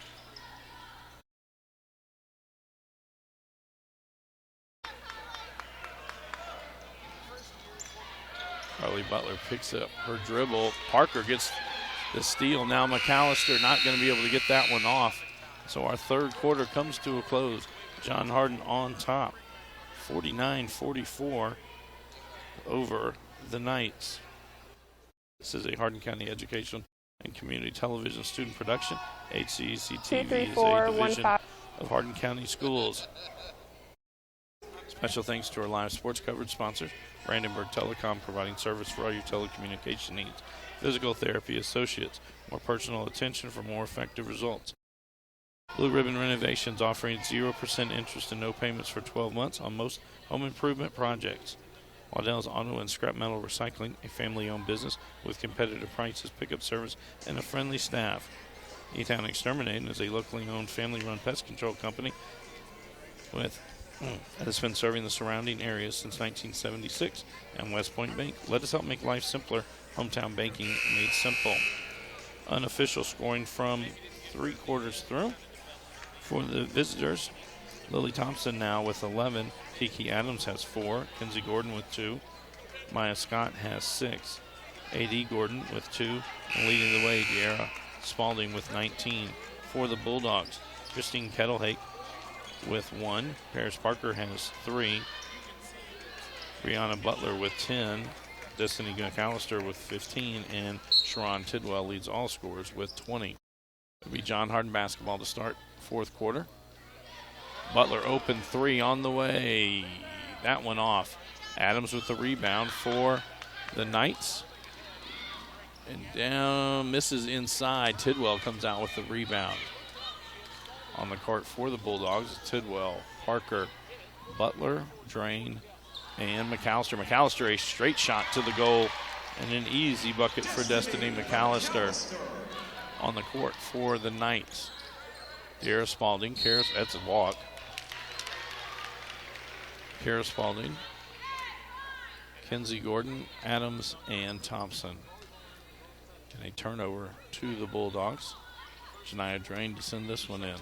Carly Butler picks up her dribble. Parker gets the steal. Now McAllister not going to be able to get that one off. So our third quarter comes to a close. John Hardin on top, 49-44 over the Knights. This is a Hardin County Educational and Community Television student production. HCEC-TV is a division of Hardin County Schools. Special thanks to our live sports coverage sponsors, Brandenburg Telecom, providing service for all your telecommunication needs. Physical Therapy Associates, more personal attention for more effective results. Blue Ribbon Renovations, offering 0% interest and no payments for 12 months on most home improvement projects. Waddell's Auto and Scrap Metal Recycling, a family-owned business with competitive prices, pickup service, and a friendly staff. E-Town Exterminating is a locally owned family-run pest control company has been serving the surrounding areas since 1976. And West Point Bank, let us help make life simpler. Hometown banking made simple. Unofficial scoring from 3 quarters through. For the visitors, Lily Thompson now with 11. Kiki Adams has 4. Kinsey Gordon with 2. Maya Scott has 6. A.D. Gordon with 2. And leading the way, De'Ara Spalding with 19. For the Bulldogs, Christine Kettlehake with 1. Paris Parker has 3. Brianna Butler with 10. Destiny McAllister with 15. And Sharon Tidwell leads all scorers with 20. It'll be John Hardin basketball to start fourth quarter. Butler open 3 on the way. That one off. Adams with the rebound for the Knights. And down, misses inside. Tidwell comes out with the rebound. On the court for the Bulldogs, Tidwell, Parker, Butler, Drain, and McAllister. McAllister, a straight shot to the goal and an easy bucket for Destiny McAllister. On the court for the Knights, De'Ara Spalding, that's a walk. Kara Spalding, Kinsey Gordon, Adams, and Thompson. And a turnover to the Bulldogs. Shania Drain to send this one in.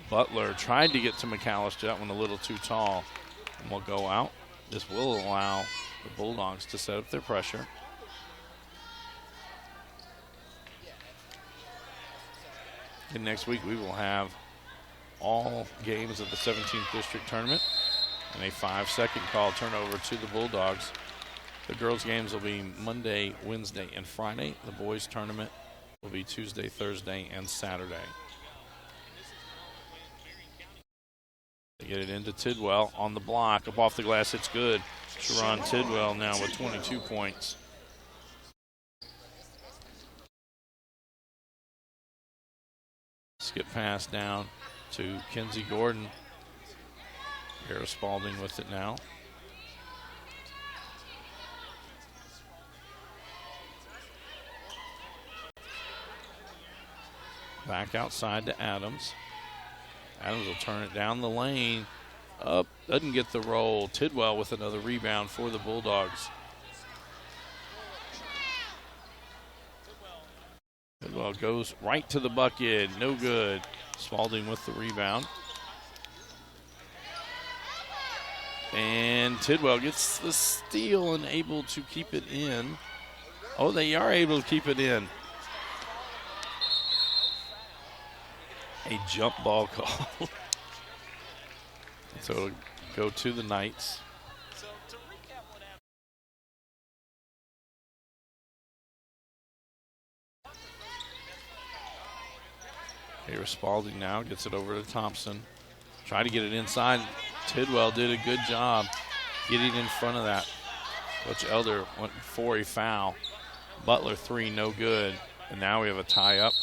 Butler tried to get to McAllister, that one a little too tall, and will go out. This will allow the Bulldogs to set up their pressure. And next week we will have all games of the 17th District Tournament and a 5-second call turnover to the Bulldogs. The girls' games will be Monday, Wednesday, and Friday. The boys' tournament will be Tuesday, Thursday, and Saturday. They get it into Tidwell on the block. Up off the glass, it's good. Sharon Tidwell now with 22 points. Skip pass down to Kenzie Gordon. Kara Spalding with it now. Back outside to Adams. Adams will turn it down the lane. Up, doesn't get the roll. Tidwell with another rebound for the Bulldogs. Tidwell goes right to the bucket. No good. Spalding with the rebound. And Tidwell gets the steal and able to keep it in. Oh, they are able to keep it in. A jump ball call. So it'll go to the Knights. Kara Spalding now gets it over to Thompson. Try to get it inside. Tidwell did a good job getting in front of that. Coach Elder went for a foul. Butler 3, no good. And now we have a tie up.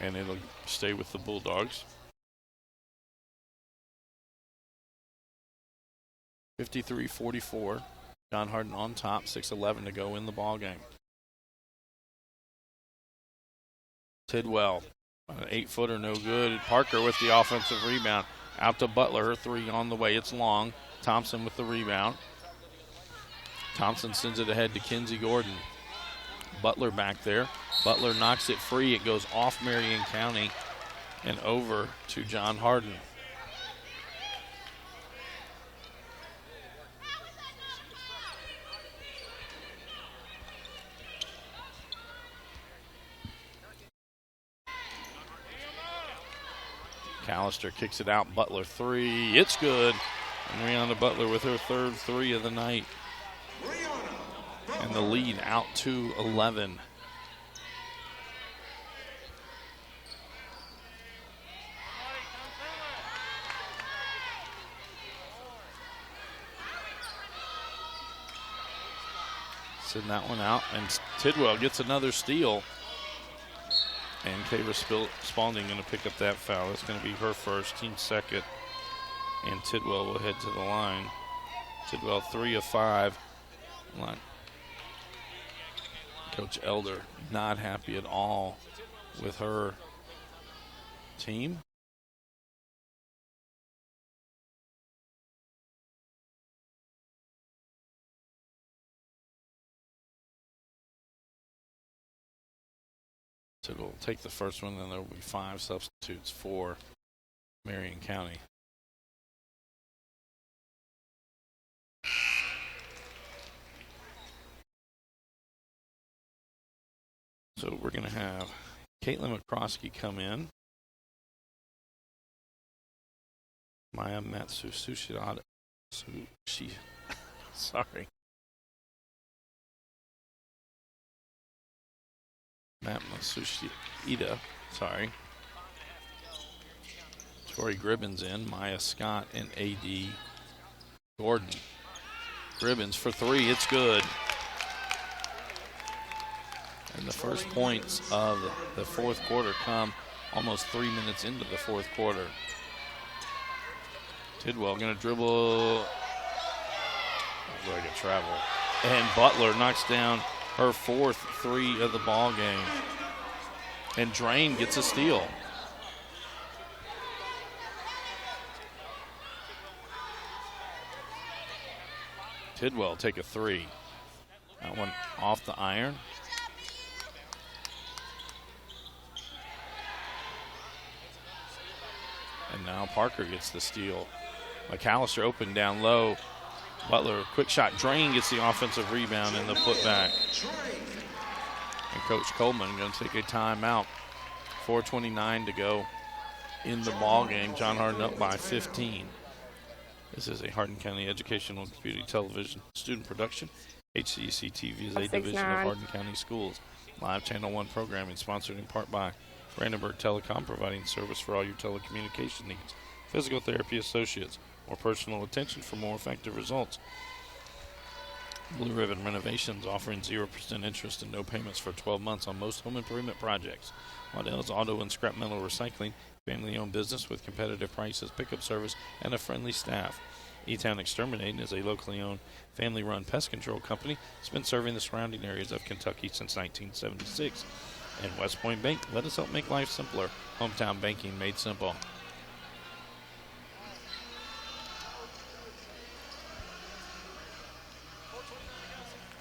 And it'll stay with the Bulldogs. 53-44. John Hardin on top, 6:11 to go in the ball game. Tidwell, an 8-footer, no good. Parker with the offensive rebound. Out to Butler, her 3 on the way. It's long. Thompson with the rebound. Thompson sends it ahead to Kenzie Gordon. Butler back there. Butler knocks it free. It goes off Marion County and over to John Hardin. Callister kicks it out. Butler 3. It's good. And Rihanna Butler with her 3rd 3 of the night. And the lead out to 11. Send that one out. And Tidwell gets another steal. And Kara Spalding going to pick up that foul. It's going to be her first, team second. And Tidwell will head to the line. Tidwell 3 of 5. Coach Elder not happy at all with her team. So it'll take the first one, and there will be 5 substitutes for Marion County. So we're going to have Caitlin McCroskey come in. Maya Matsushida. Sorry. Matt Matsushida. Sorry. Tori Gribbins in. Maya Scott and A.D. Gordon. Gribbins for 3. It's good. And the first points of the 4th quarter come almost 3 minutes into the 4th quarter. Tidwell going to dribble. Like a travel. And Butler knocks down her 4th 3 of the ball game. And Drain gets a steal. Tidwell take a 3. That one off the iron. And now Parker gets the steal. McAllister open down low. Butler, quick shot, drain, gets the offensive rebound and the putback. And Coach Coleman going to take a timeout. 4:29 to go in the ball game. John Hardin up by 15. This is a Hardin County Educational and Community Television student production. HCEC-TV is a division of Hardin County Schools. Live Channel 1 programming sponsored in part by Brandenburg Telecom, providing service for all your telecommunication needs. Physical Therapy Associates, more personal attention for more effective results. Blue Ribbon Renovations, offering 0% interest and no payments for 12 months on most home improvement projects. Waddell's Auto and Scrap Metal Recycling, family-owned business with competitive prices, pickup service, and a friendly staff. E-Town Exterminating is a locally owned, family-run pest control company that's been serving the surrounding areas of Kentucky since 1976. And West Point Bank, let us help make life simpler. Hometown banking made simple.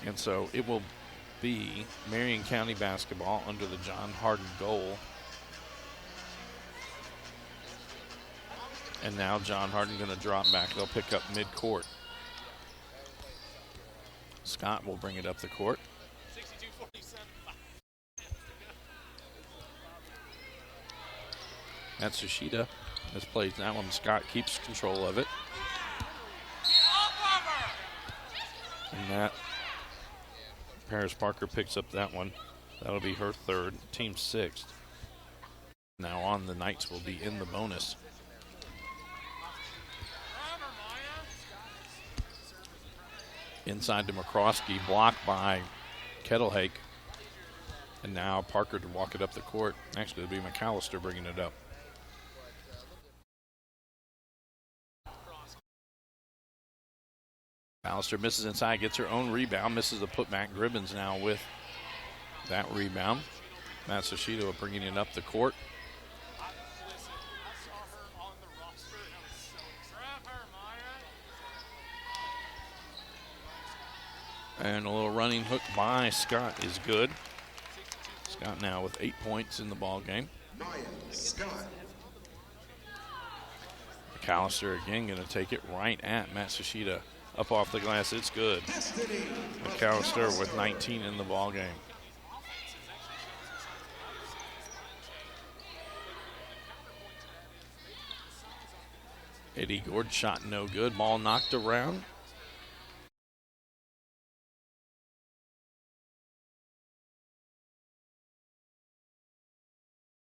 And so it will be Marion County basketball under the John Hardin goal. And now John Hardin going to drop back. They'll pick up midcourt. Scott will bring it up the court. Matsushita has played that one. Scott keeps control of it. And that Paris Parker picks up that one. That'll be her third, team sixth. Now on the Knights will be in the bonus. Inside to McCroskey, blocked by Kettlehake. And now Parker to walk it up the court. Actually, it'll be McAllister bringing it up. McAllister misses inside, gets her own rebound, misses the putback. Gribbons now with that rebound. Matsushita bringing it up the court. And a little running hook by Scott is good. Scott now with 8 points in the ball game. McAllister again going to take it right at Matsushita. Up off the glass, it's good. McAllister with 19 in the ball game. Eddie Gord shot no good. Ball knocked around.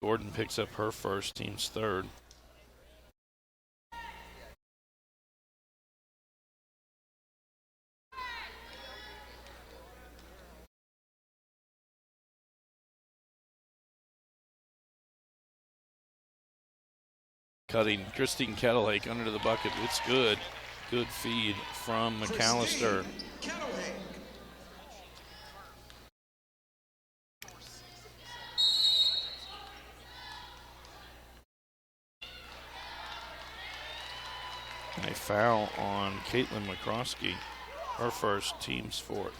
Gordon picks up her first, team's third. Cutting Christine Kettlehake under the bucket. It's good. Good feed from McAllister. A foul on Caitlin McCroskey. Her first, team's fourth.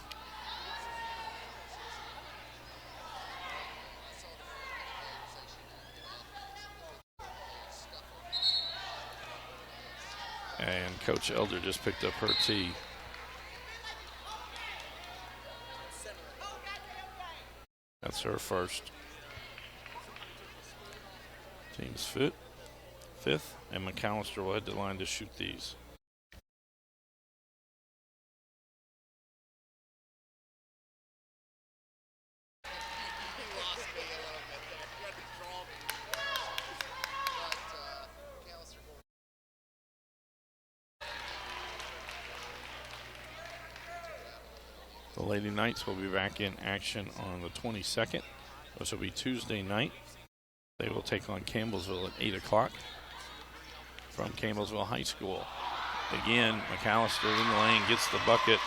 And Coach Elder just picked up her tee. That's her first. Team's fifth, and McAllister will head to the line to shoot these. The Lady Knights will be back in action on the 22nd. This will be Tuesday night. They will take on Campbellsville at 8 o'clock from Campbellsville High School. Again, McAllister in the lane, gets the bucket.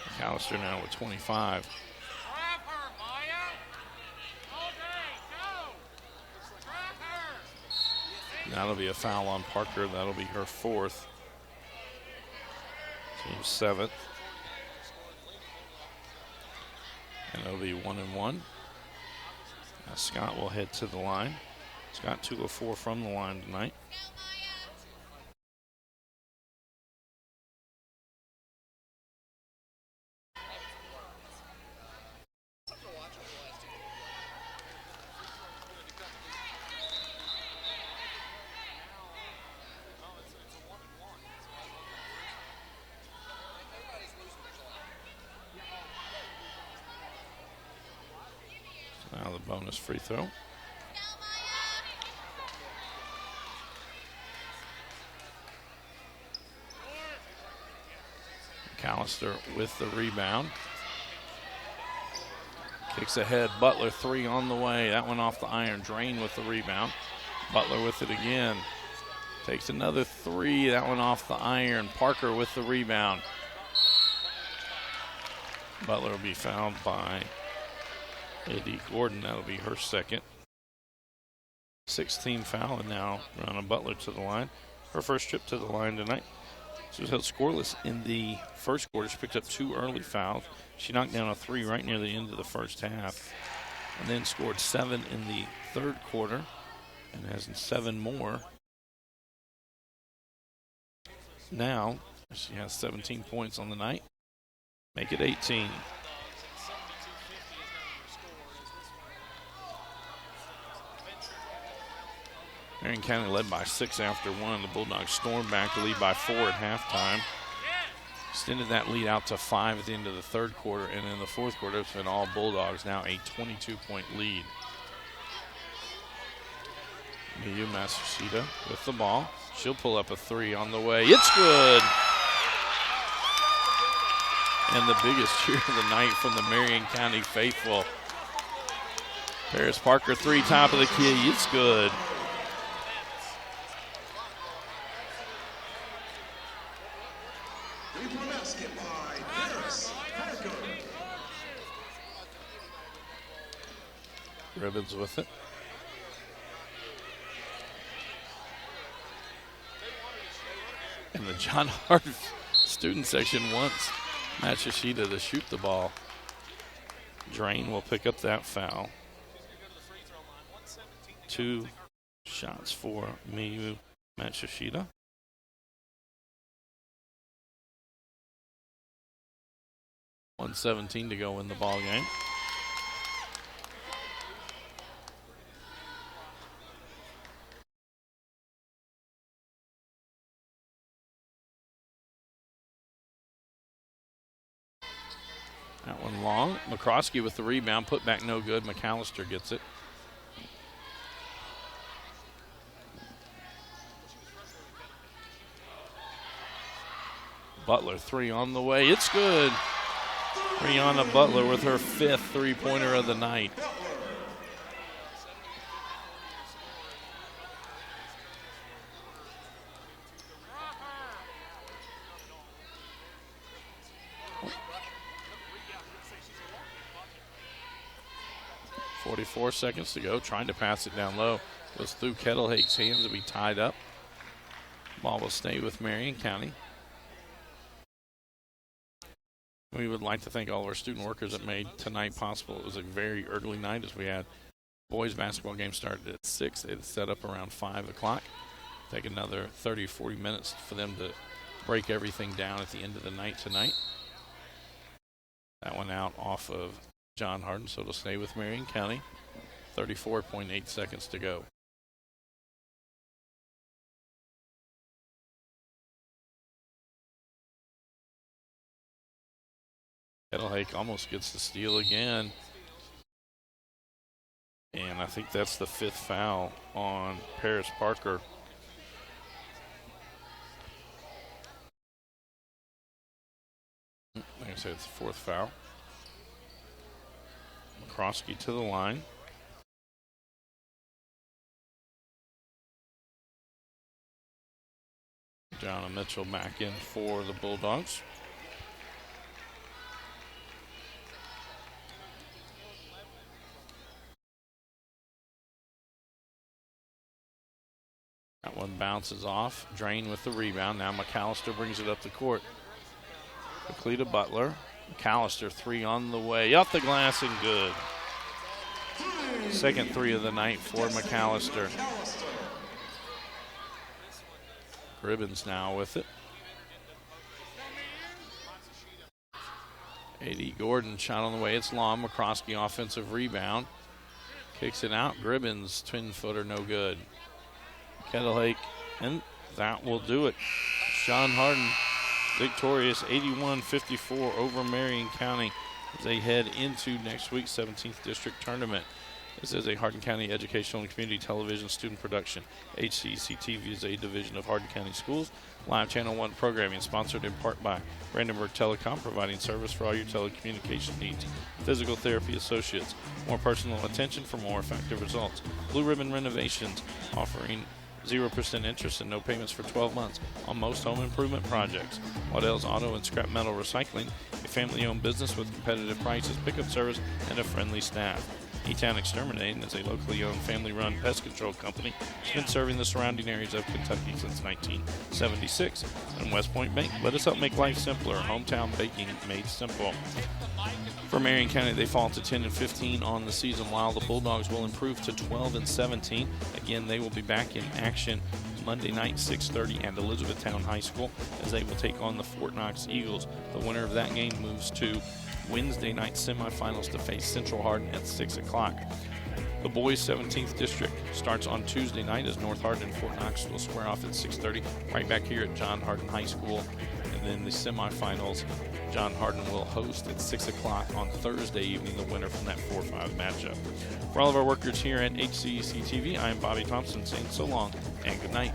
McAllister now with 25. That'll be a foul on Parker. That'll be her fourth. Team seventh. And it'll be 1-1. Now Scott will head to the line. He's got 2 of 4 from the line tonight. Now the bonus free throw. McAllister with the rebound. Kicks ahead. Butler 3 on the way. That one off the iron. Drain with the rebound. Butler with it again. Takes another 3. That one off the iron. Parker with the rebound. Butler will be fouled by Eddie Gordon. That'll be her second. 16 foul, and now Ronna Butler to the line. Her first trip to the line tonight. She was held scoreless in the first quarter. She picked up 2 early fouls. She knocked down a 3 right near the end of the first half, and then scored 7 in the third quarter, and has 7 more. Now she has 17 points on the night. Make it 18. Marion County led by 6 after 1. The Bulldogs stormed back to lead by 4 at halftime. Extended that lead out to 5 at the end of the third quarter, and in the fourth quarter, it's been all Bulldogs, now a 22-point lead. Miyu Matsushita with the ball. She'll pull up a 3 on the way. It's good! And the biggest cheer of the night from the Marion County faithful. Paris Parker 3, top of the key. It's good. Ribbons with it. And the John Hart student section wants Matsushita to shoot the ball. Drain will pick up that foul. 2 shots for Miyu Matsushita. .117 to go in the ball game. That one long. McCroskey with the rebound. Put back no good. McAllister gets it. Butler 3 on the way. It's good. Brianna Butler with her 5th three-pointer of the night. .44 seconds to go. Trying to pass it down low. Goes through Kettlehake's hands to be tied up. Ball will stay with Marion County. We would like to thank all of our student workers that made tonight possible. It was a very early night as we had boys basketball game started at 6. It set up around 5 o'clock. Take another 30 or 40 minutes for them to break everything down at the end of the night tonight. That one out off of John Harden, so it'll stay with Marion County. 34.8 seconds to go. Kettlehake almost gets the steal again. And I think that's the 5th foul on Paris Parker. Like I said, it's the 4th foul. McCroskey to the line. John Mitchell back in for the Bulldogs. That one bounces off. Drain with the rebound. Now McAllister brings it up the court. Quickly to Butler. McAllister 3 on the way. Up the glass and good. Second three of the night for McAllister. Gribbins now with it. A.D. Gordon shot on the way. It's long. McCroskey offensive rebound. Kicks it out. Gribbins, twin footer, no good. Kettle and that will do it. John Hardin victorious 81-54 over Marion County as they head into next week's 17th District Tournament. This is a Hardin County Educational and Community Television student production. HCEC-TV is a division of Hardin County Schools. Live Channel 1 programming sponsored in part by Brandenburg Telecom, providing service for all your telecommunication needs. Physical Therapy Associates, more personal attention for more effective results. Blue Ribbon Renovations, offering 0% interest and no payments for 12 months on most home improvement projects. Waddell's Auto and Scrap Metal Recycling, a family-owned business with competitive prices, pickup service, and a friendly staff. E-Town Exterminating is a locally owned family-run pest control company that's been serving the surrounding areas of Kentucky since 1976. And West Point Bank, let us help make life simpler. Hometown baking made simple. For Marion County, they fall to 10-15 on the season, while the Bulldogs will improve to 12-17. Again, they will be back in action Monday night, 6:30 at Elizabethtown High School, as they will take on the Fort Knox Eagles. The winner of that game moves to Wednesday night semifinals to face Central Hardin at 6 o'clock. The boys' 17th district starts on Tuesday night as North Hardin and Fort Knox will square off at 6:30 right back here at John Hardin High School. And then the semifinals, John Hardin will host at 6 o'clock on Thursday evening, the winner from that 4-5 matchup. For all of our workers here at HCEC-TV, I am Bobby Thompson saying so long and good night.